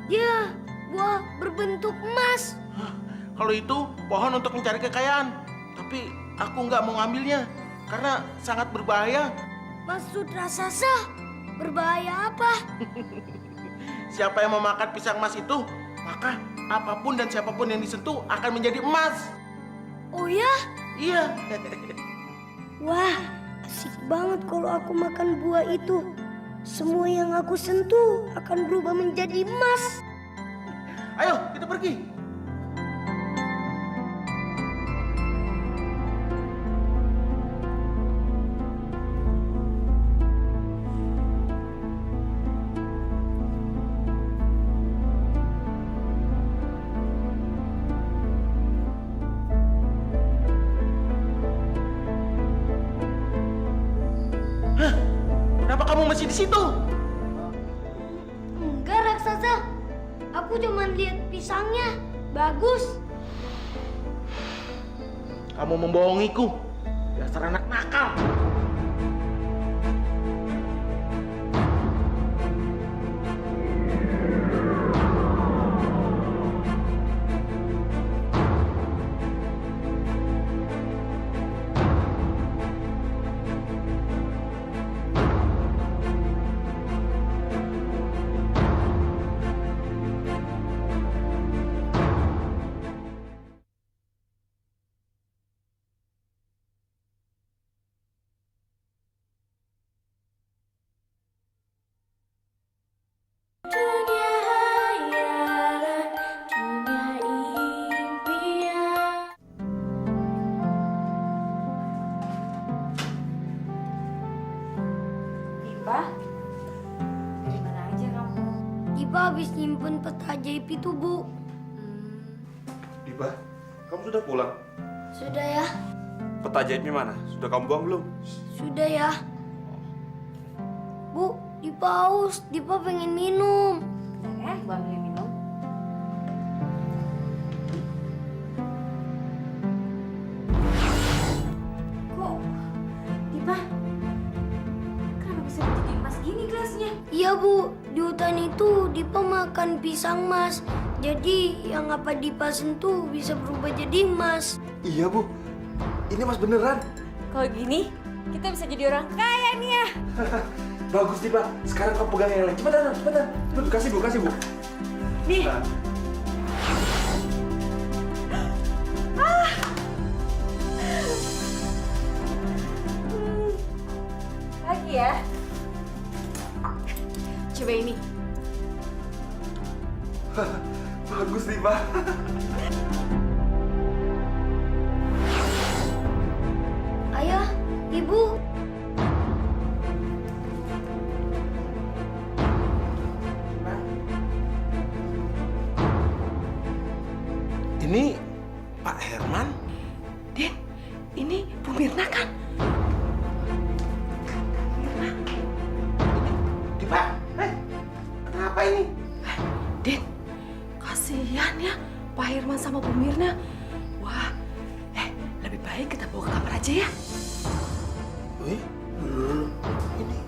Dia buah berbentuk emas. Kalau itu pohon untuk mencari kekayaan. Tapi aku nggak mau ngambilnya karena sangat berbahaya. Maksud raksasa, berbahaya apa? Siapa yang memakan pisang emas itu, maka apapun dan siapapun yang disentuh akan menjadi emas. Oh ya? Iya. Wah, asik banget kalau aku makan buah itu. Semua yang aku sentuh akan berubah menjadi emas. Ayo, kita pergi. Hah? Kenapa kamu masih di situ? Enggak, raksasa. Aku cuma lihat pisangnya. Bagus. Kamu membohongiku. Dasar anak nakal. Dipa habis nyimpen peta ajaib itu, Bu. Dipa, kamu sudah pulang? Sudah ya? Peta ajaibnya mana? Sudah kamu buang belum? Sudah ya. Bu, Dipa haus. Dipa pengen minum. Bentar ya, gua ambilin minum. Kok, Dipa, kenapa bisa jadi emas gini gelasnya? Iya, Bu. Di hutan itu Dipa makan pisang mas. Jadi yang apa Dipa sentuh bisa berubah jadi emas. Iya, Bu. Ini emas beneran. Kalau gini, kita bisa jadi orang kaya nih ya. Bagus, Dipa. Sekarang kamu pegang yang lain. Cepetan, cepetan. Cepet, kasih, Bu, kasih, Bu. Nih. Nah. Lagi ya. Coba ini. Bagus, Dipa. Ayah, Ibu. Ini Pak Herman? Din, ini Bu Mirna kan? Dipa, kenapa ini? Din, kasihan ya Pak Herman sama Bu Mirna. Wah, lebih baik kita bawa ke kamar aja ya. Wih, ini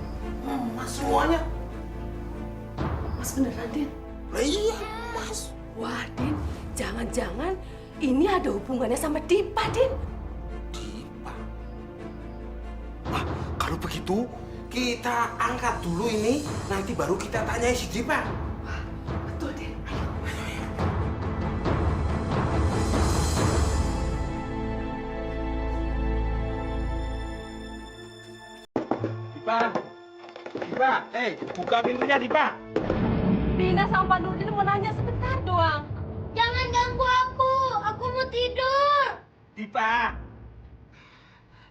emas semuanya. Mas beneran, Din? Lah iya, emas. Wah, Din, jangan-jangan ini ada hubungannya sama Dipa, Din. Dipa. Wah, kalau begitu kita angkat dulu ini, nanti baru kita tanya si Dipa. Betul, Din. Dipa, Dipa, buka pintunya Dipa. Dina sama Pak Nurdin mau nanya sebentar doang. Jangan ganggu aku. Aku mau tidur. Dipa,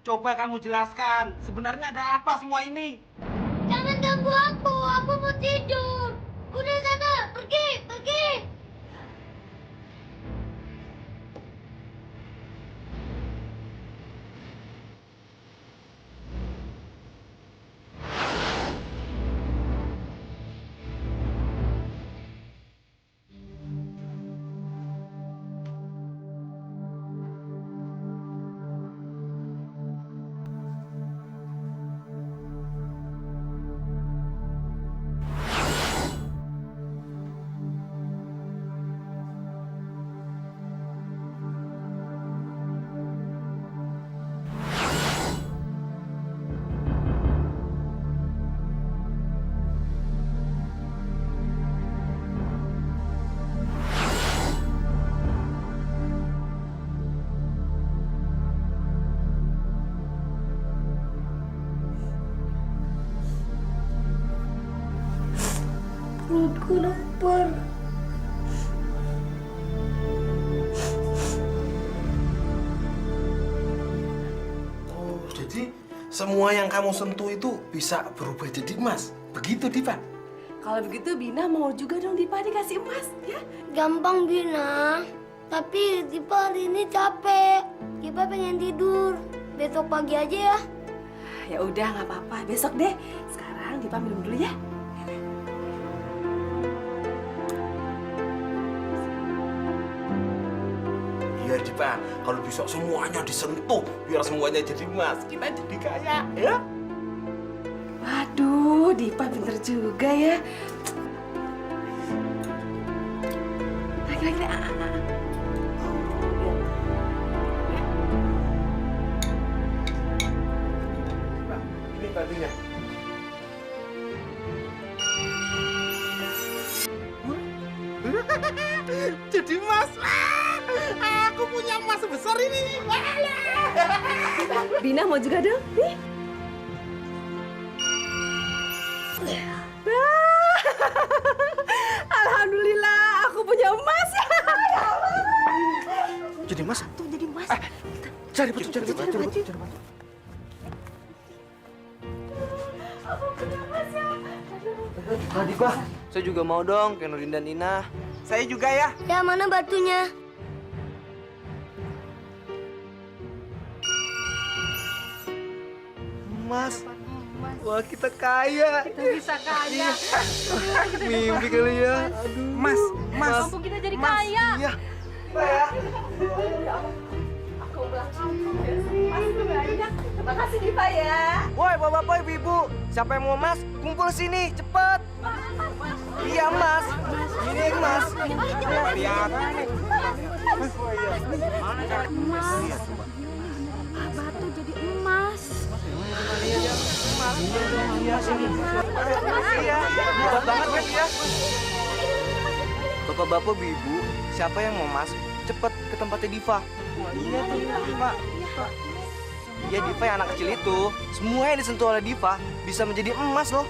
coba kamu jelaskan, sebenarnya ada apa semua ini? Jangan ganggu aku. Aku mau tidur. Udah sana, pergi, pergi. Perutku lapar. Oh, jadi semua yang kamu sentuh itu bisa berubah jadi emas. Begitu, Dipa? Kalau begitu Bina mau juga dong Dipa dikasih emas, ya? Gampang, Bina. Tapi Dipa hari ini capek. Dipa pengen tidur. Besok pagi aja ya. Ya udah nggak apa-apa, besok deh. Sekarang Dipa minum dulu ya. Iya, Dipa. Kalau besok semuanya disentuh, biar semuanya jadi emas. Kita jadi kaya, ya? Waduh, Dipa pinter juga ya. Lagi-lagi. Dipa, ini tadinya. Jadi emas. Aku punya emas sebesar ini. Bina mau juga dong? Nih. Alhamdulillah, aku punya emas. Ya Allah. Jadi mas, Tuh jadi emas. cari batu, cari batu, cari batu, cari batu. Aku punya emas ya. Dipa, Saya juga mau dong, kayak Nurdin dan Ina. Saya juga ya. Ya, mana batunya? Mas, wah kita kaya. Kita bisa kaya. Mimpi kali ya. Aduh. Mas. Kampung kita jadi kaya. Iya. Aku ulang kampung ya. Mas banyak. Terima kasih Diva ya. Woi, bapak-bapak, ibu-ibu, siapa yang mau emas, kumpul sini, cepet. Iya, Mas. Ini emas. Lihat. Batu jadi emas. Iya, hebat banget kan ya. Bapak-bapak, ibu, siapa yang mau emas, cepet ke tempatnya Diva. Iya tuh, Diva. Iya, Diva yang anak kecil itu, semua yang disentuh oleh Diva bisa menjadi emas loh.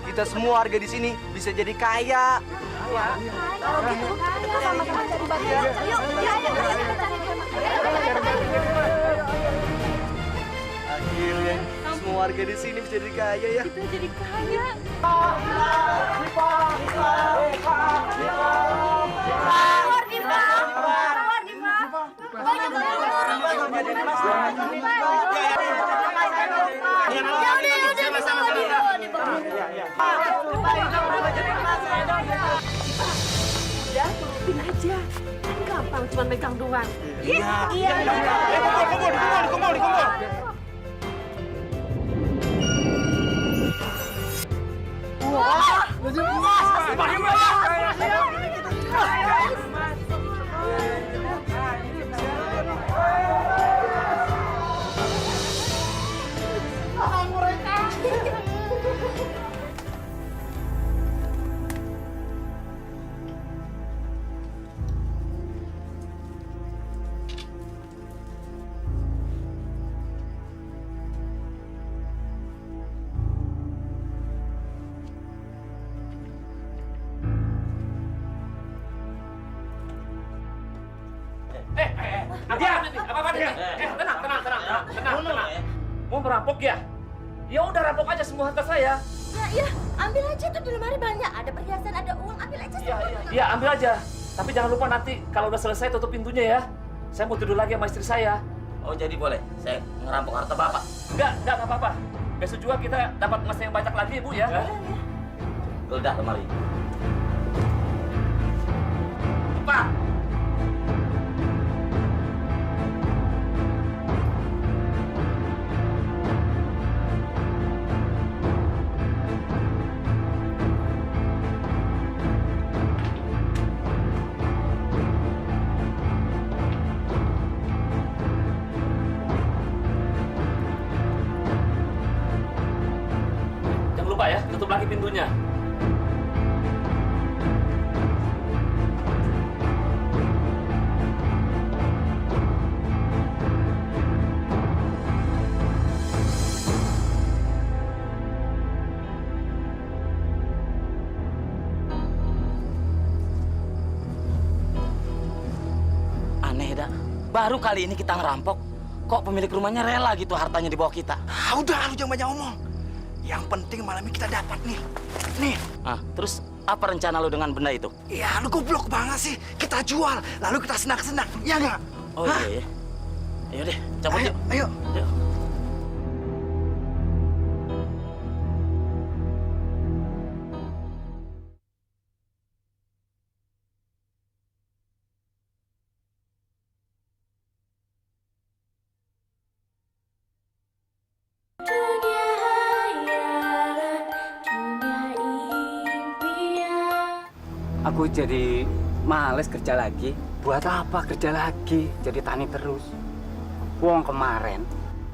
Kita semua warga di sini bisa jadi kaya. Kalau gitu, kita sama-sama cari batu. Yuk, Akhirnya semua warga di sini bisa jadi kaya ya. Kita jadi kaya. Udah, turutin aja. Kan gampang, cuma megang doang. Iya. Kumpul. Nadia, apa dia? Tenang. Mau merampok ya? Ya udah rampok aja semua harta saya. Ya, ambil aja tuh di lemari banyak. Ada perhiasan, ada uang, ambil aja semua. Iya, ambil aja. Tapi jangan lupa nanti kalau udah selesai tutup pintunya ya. Saya mau tidur lagi sama istri saya. Oh jadi boleh, saya ngerampok harta bapak. Enggak apa-apa. Besok juga kita dapat emas yang banyak lagi, Bu ya. Geledah lemari. Pak. Jangan lupa ya, tutup lagi pintunya. Aneh dah, baru kali ini kita ngerampok. Kok pemilik rumahnya rela gitu hartanya di bawah kita? Ah, udah, lu jangan banyak omong. Yang penting malam ini kita dapat nih. Nih. Ah, terus apa rencana lu dengan benda itu? Ya, lu goblok banget sih. Kita jual, lalu kita senang-senang. Ya nggak? Oh iya ya. Ayo deh, cabut yuk. Ayo. Yuk. Dunia hayalan, dunia impian. Aku jadi males kerja lagi. Buat apa kerja lagi? Jadi tani terus. Wong kemarin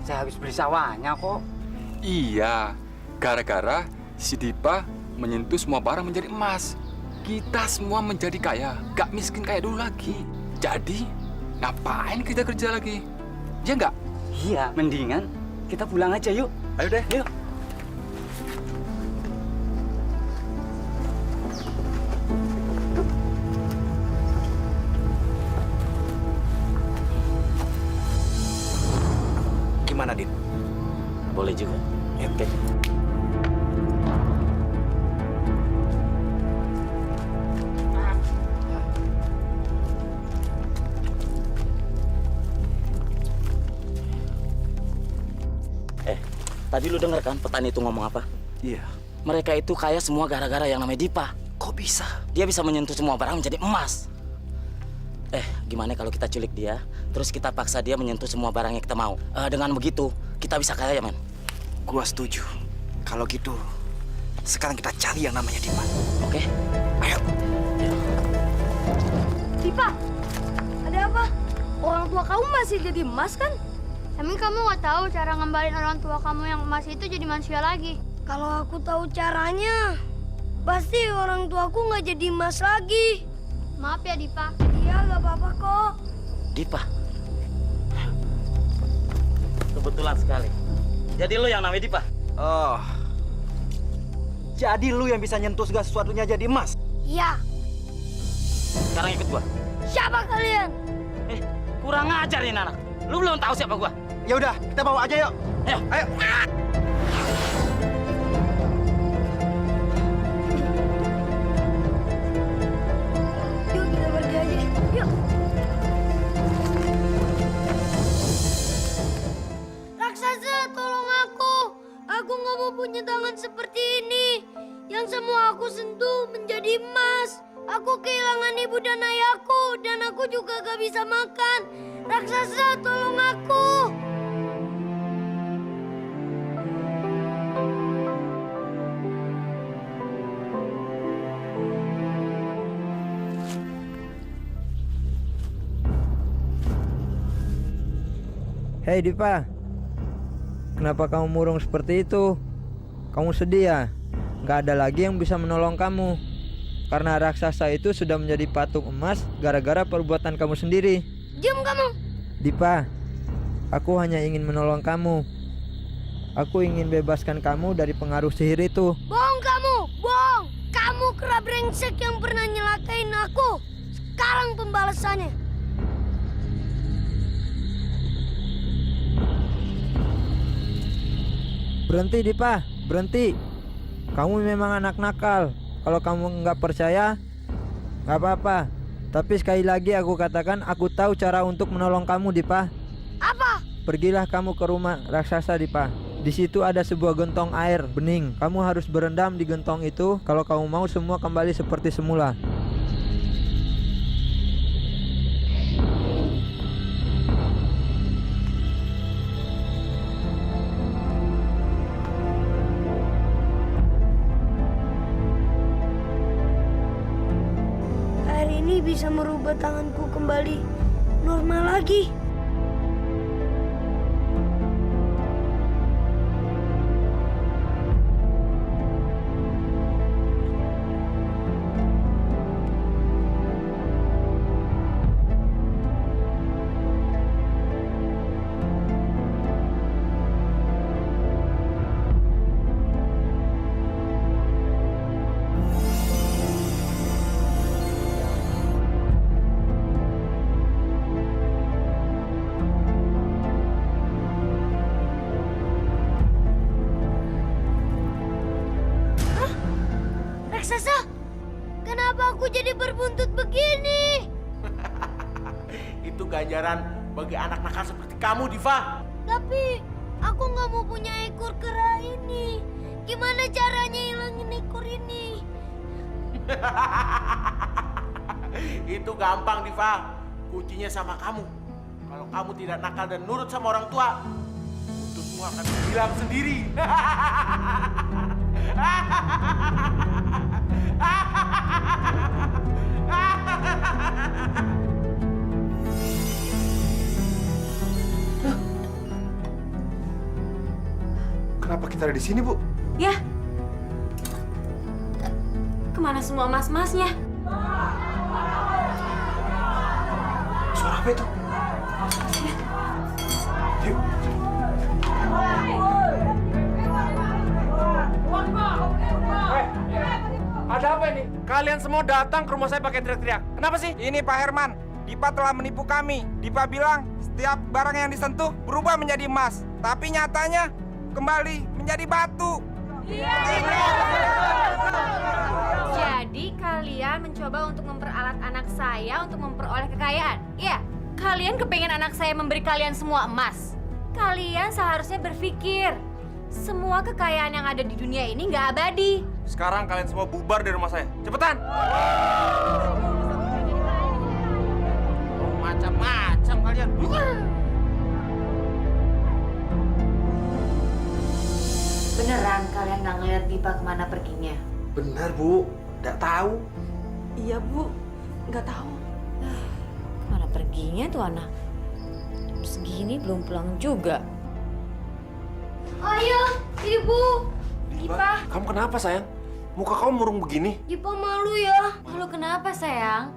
saya habis beli sawahnya kok. Iya, gara-gara si Dipa menyentuh semua barang menjadi emas. Kita semua menjadi kaya, gak miskin kayak dulu lagi. Jadi, ngapain kita kerja lagi? Ya nggak? Iya, mendingan kita pulang aja yuk. Ayo deh. Yuk. Gimana, Din? Boleh juga. Ya, Oke. Tadi lu denger kan petani itu ngomong apa? Iya. Mereka itu kaya semua gara-gara yang namanya Dipa. Kok bisa? Dia bisa menyentuh semua barang menjadi emas. Gimana kalau kita culik dia, terus kita paksa dia menyentuh semua barang yang kita mau? Dengan begitu, kita bisa kaya, men. Gua setuju. Kalau gitu, sekarang kita cari yang namanya Dipa. Oke? Ayo. Dipa, ada apa? Orang tua kamu masih jadi emas kan? Emang kamu nggak tahu cara ngembalin orang tua kamu yang emas itu jadi manusia lagi? Kalau aku tahu caranya, pasti orang tuaku nggak jadi emas lagi. Maaf ya, Dipa. Iya, nggak apa-apa kok. Dipa. Kebetulan sekali. Jadi lu yang namanya Dipa? Oh. Jadi lu yang bisa nyentuh segala sesuatunya jadi emas? Iya. Sekarang ikut gua. Siapa kalian? Kurang ajar ini anak. Lu belum tahu siapa gua. Ya udah, kita bawa aja yuk. Ayo. Ayo. Yuk kita pergi aja. Yuk. Raksasa, tolong aku. Aku nggak mau punya tangan seperti ini. Yang semua aku sentuh menjadi emas. Aku kehilangan ibu dan ayahku, dan aku juga gak bisa makan. Raksasa, tolong aku. Hei Dipa, kenapa kamu murung seperti itu? Kamu sedih ya? Gak ada lagi yang bisa menolong kamu. Karena raksasa itu sudah menjadi patung emas gara-gara perbuatan kamu sendiri. Diam kamu. Dipa, aku hanya ingin menolong kamu. Aku ingin bebaskan kamu dari pengaruh sihir itu. Bohong kamu, bohong. Kamu kera brengsek yang pernah nyelakain aku. Sekarang pembalasannya. Berhenti Dipa, berhenti. Kamu memang anak nakal. Kalau kamu nggak percaya, nggak apa-apa. Tapi sekali lagi aku katakan, aku tahu cara untuk menolong kamu, Dipa. Apa? Pergilah kamu ke rumah raksasa, Dipa. Di situ ada sebuah gentong air bening. Kamu harus berendam di gentong itu kalau kamu mau semua kembali seperti semula. Bisa merubah tanganku kembali normal lagi. Raksasa, kenapa aku jadi berbuntut begini? Itu ganjaran bagi anak nakal seperti kamu, Diva. Tapi aku nggak mau punya ekor kera ini. Gimana caranya hilangin ekor ini? Itu gampang, Diva. Kuncinya sama kamu. Kalau kamu tidak nakal dan nurut sama orang tua, buntutmu akan hilang sendiri. Kenapa kita ada di sini, Bu? Ya. Kemana semua emas-emasnya? Suara apa itu? Yuk. Ada apa ini? Kalian semua datang ke rumah saya pakai teriak-teriak. Kenapa sih? Ini Pak Herman. Dipa telah menipu kami. Dipa bilang setiap barang yang disentuh berubah menjadi emas. Tapi nyatanya kembali menjadi batu. Jadi kalian mencoba untuk memperalat anak saya untuk memperoleh kekayaan. Iya, kalian kepengen anak saya memberi kalian semua emas. Kalian seharusnya berpikir Semua kekayaan yang ada di dunia ini nggak abadi. Sekarang kalian semua bubar dari rumah saya. Cepetan! Macam-macam kalian. Beneran kalian nggak ngeliat Dipa kemana perginya? Benar, Bu. Nggak tahu. Iya, Bu. Nggak tahu. Kemana perginya tuh anak? Jam segini belum pulang juga. Ayah, Ibu. Dipa. Kamu kenapa, sayang? Muka kamu murung begini. Dipa malu ya. Malu kenapa sayang?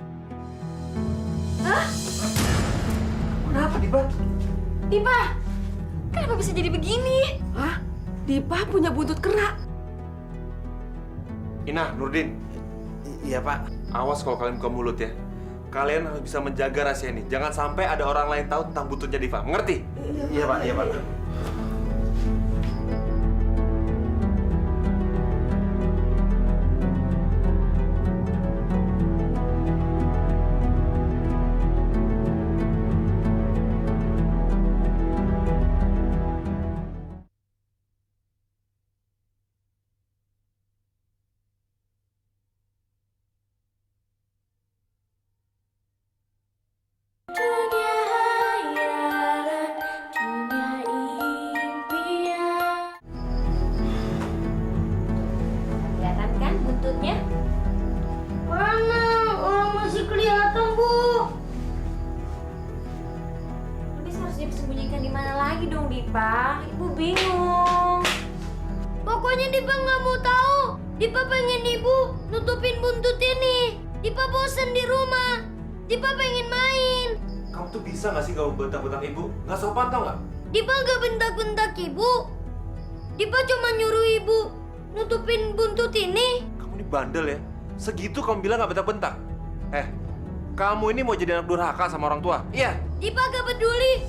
Kenapa, Dipa? Dipa, kenapa bisa jadi begini? Hah? Dipa punya buntut kera. Ina, Nurdin. Iya, Pak. Awas kalau kalian buka mulut ya. Kalian harus bisa menjaga rahasia ini. Jangan sampai ada orang lain tahu tentang buntutnya Diva. Mengerti? Iya, Pak. Iya, Pak. Kelihatan kan buntutnya? Mana? Orang masih kelihatan, Bu. Tapi seharusnya disembunyikan di mana lagi dong, Dipa? Ibu bingung. Pokoknya Dipa nggak mau tahu. Dipa pengen Ibu nutupin buntut ini. Dipa bosen di rumah. Dipa pengen main. Kamu tuh bisa nggak sih kamu bentak-bentak ibu? Nggak sopan tau nggak? Dipa nggak bentak-bentak Ibu. Dipa cuma nyuruh Ibu nutupin buntut ini. Kamu ini bandel ya. Segitu kamu bilang nggak bentak-bentak. Kamu ini mau jadi anak durhaka sama orang tua? Iya. Dipa gak peduli.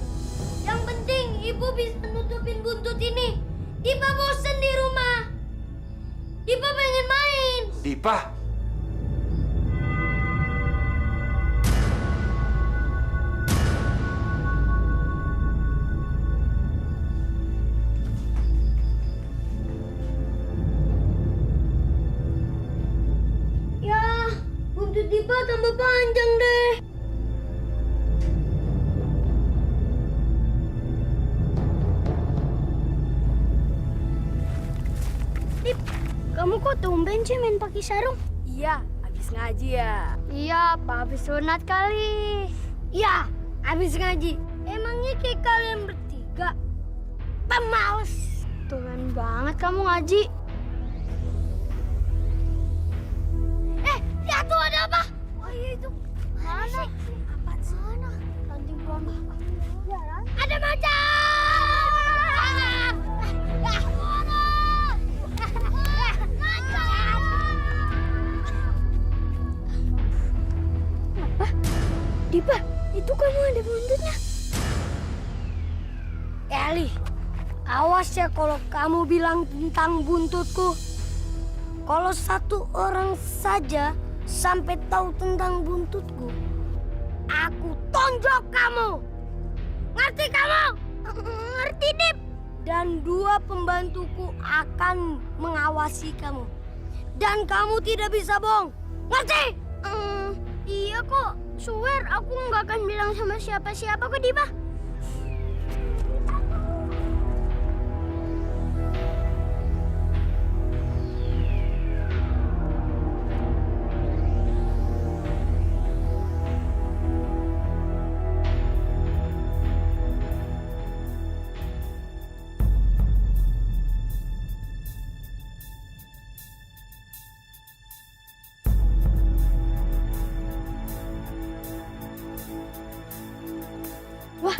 Yang penting Ibu bisa nutupin buntut ini. Dipa bosen di rumah. Dipa pengen main. Dipa. Ya, buntut Dipa tambah panjang deh. Dip, kamu kok tumben sih main pakai sarung? Iya, habis ngaji ya. Iya, Pak habis sunat kali. Iya, habis ngaji. Emangnya kayak kalian bertiga pemalas. Tumben banget kamu ngaji. Lihat tuh ada apa? Oh iya itu. Mana? Apa sana? Ranting pohon. Ada macan! Apa? Dipa, itu kamu ada buntutnya. Eli, awas ya kalau kamu bilang tentang buntutku. Kalau satu orang saja sampai tahu tentang buntutku, aku tonjok kamu. Ngerti kamu? Ngerti, Dip? Dan 2 pembantuku akan mengawasi kamu. Dan kamu tidak bisa bohong. Ngerti? Iya kok. Swear aku nggak akan bilang sama siapa-siapa kok, Dipa. Wah,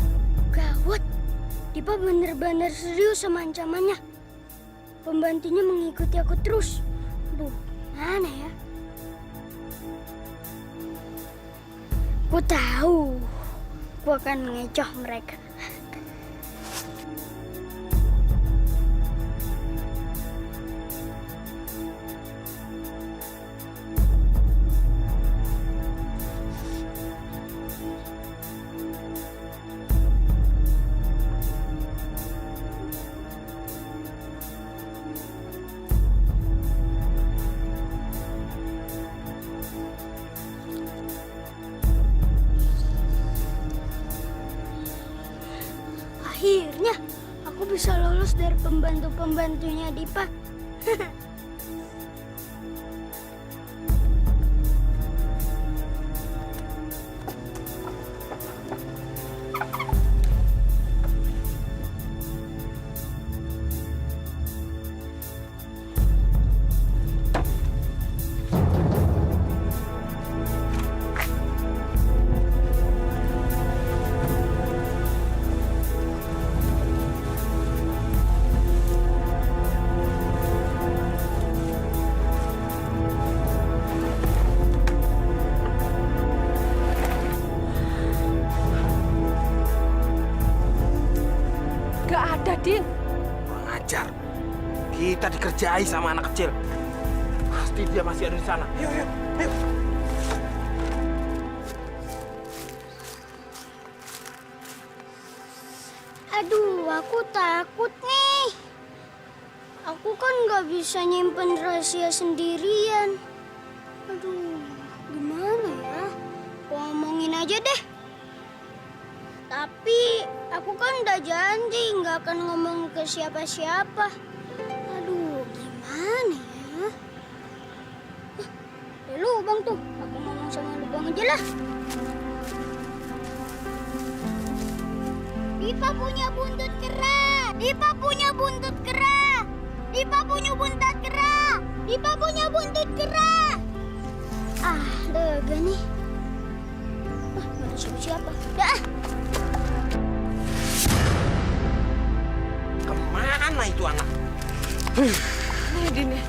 gawat. Dipa bener-bener serius sama ancamannya. Pembantunya mengikuti aku terus. Duh, mana ya? Aku tahu. Aku akan mengecoh mereka. lolos dari pembantu-pembantunya Dipa. Gak ada, Din. Kurang ajar. Kita dikerjai sama anak kecil. Pasti dia masih ada di sana. Yuk, yuk, yuk. Aduh, aku takut nih. Aku kan nggak bisa nyimpen rahasia sendirian. Aduh, gimana ya? Aku ngomongin aja deh. Tapi aku kan udah janji nggak akan ngomong ke siapa-siapa. Aduh, gimana ya? Ada lubang tuh. Aku ngomong sama lubang aja lah. Dipa punya buntut kera. Dipa punya buntut kera. Dipa punya buntut kera. Dipa punya buntut kera. Ah, lega nih. Ah, gak ada siapa-siapa. Dah. Kemana itu anak? Nih, Din ya.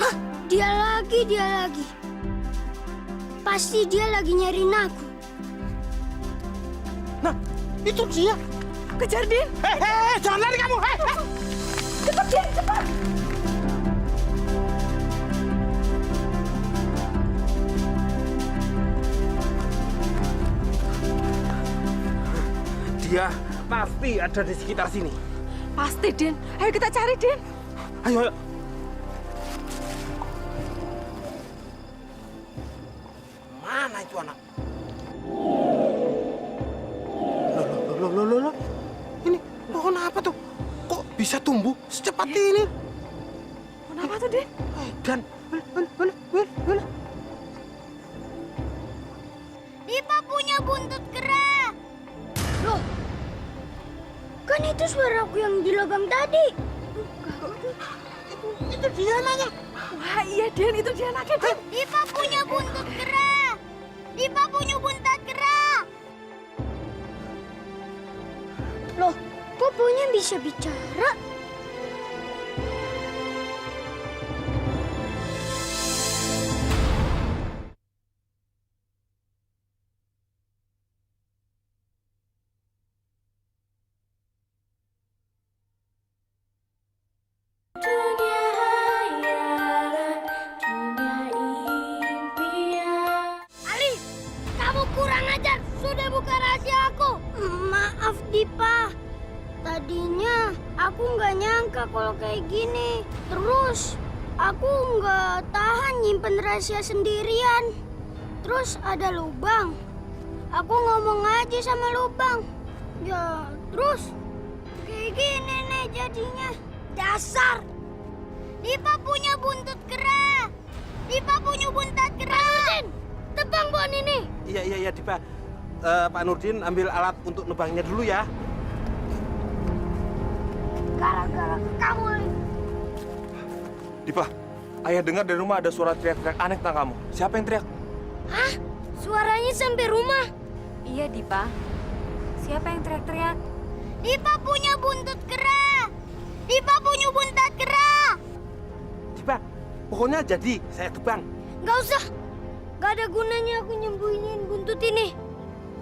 Hah, dia lagi. Pasti dia lagi nyariin aku. Nah, itu dia. Kejar, Din. Hei, jangan lari kamu. Hei. Cepat, Din, cepat. Dia pasti ada di sekitar sini. Pasti, Din. Ayo kita cari, Din. Ayo, ayo. Mana itu anak? Loh. Ini pohon apa tuh? Kok bisa tumbuh secepat ini? Pohon apa tuh, Din? Dan, Dipa punya buntut kera. Loh, kan itu suara aku yang di lubang tadi. Itu dia anaknya. Wah, iya, Din. Itu dia anaknya, Din. Dipa punya buntut kera. Dipa punya buntut kera. Loh, kok punya bisa bicara? Ali, kamu kurang ajar. Sudah buka rahasia aku. Maaf, Dipa. Tadinya aku nggak nyangka kalau kayak gini. Terus aku nggak tahan nyimpen rahasia sendirian. Terus ada lubang. Aku ngomong aja sama lubang. Ya, terus kayak gini nih jadinya. Dasar. Dipa punya buntut kera. Dipa punya buntut kera. Nurdin, tebang pohon ini. Iya, Dipa. Pak Nurdin ambil alat untuk nebangnya dulu ya. Gara-gara kamu. Dipa, ayah dengar dari rumah ada suara teriak-teriak aneh tentang kamu. Siapa yang teriak? Hah? Suaranya sampai rumah. Iya, Dipa. Siapa yang teriak-teriak? Dipa punya buntut kera. Dipa punya buntut kera. Dipa, pokoknya jadi saya tebang. Gak usah. Gak ada gunanya aku nyembunyiin buntut ini.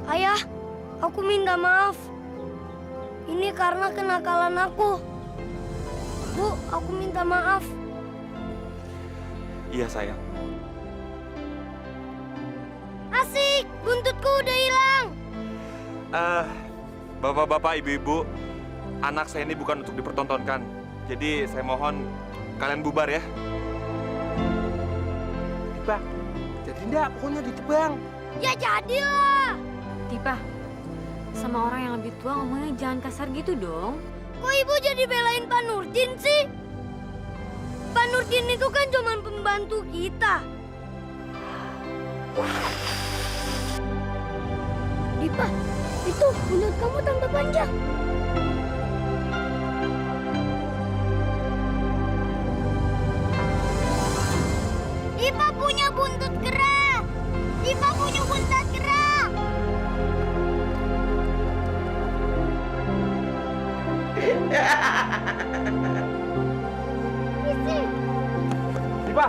Ayah, aku minta maaf. Ini karena kenakalan aku. Bu, aku minta maaf. Iya, sayang. Asik, buntutku udah hilang. Bapak-bapak, ibu-ibu, anak saya ini bukan untuk dipertontonkan. Jadi saya mohon kalian bubar ya. Dipa, jadi enggak, pokoknya ditebang. Ya jadilah. Dipa, sama orang yang lebih tua ngomongnya jangan kasar gitu dong. Kok ibu jadi belain Pak Nurdin sih? Pak Nurdin itu kan cuma pembantu kita. Dipa, itu buntut kamu tambah panjang. Dipa punya buntut kera. Dipa punya buntut kera. Isi. Dipa.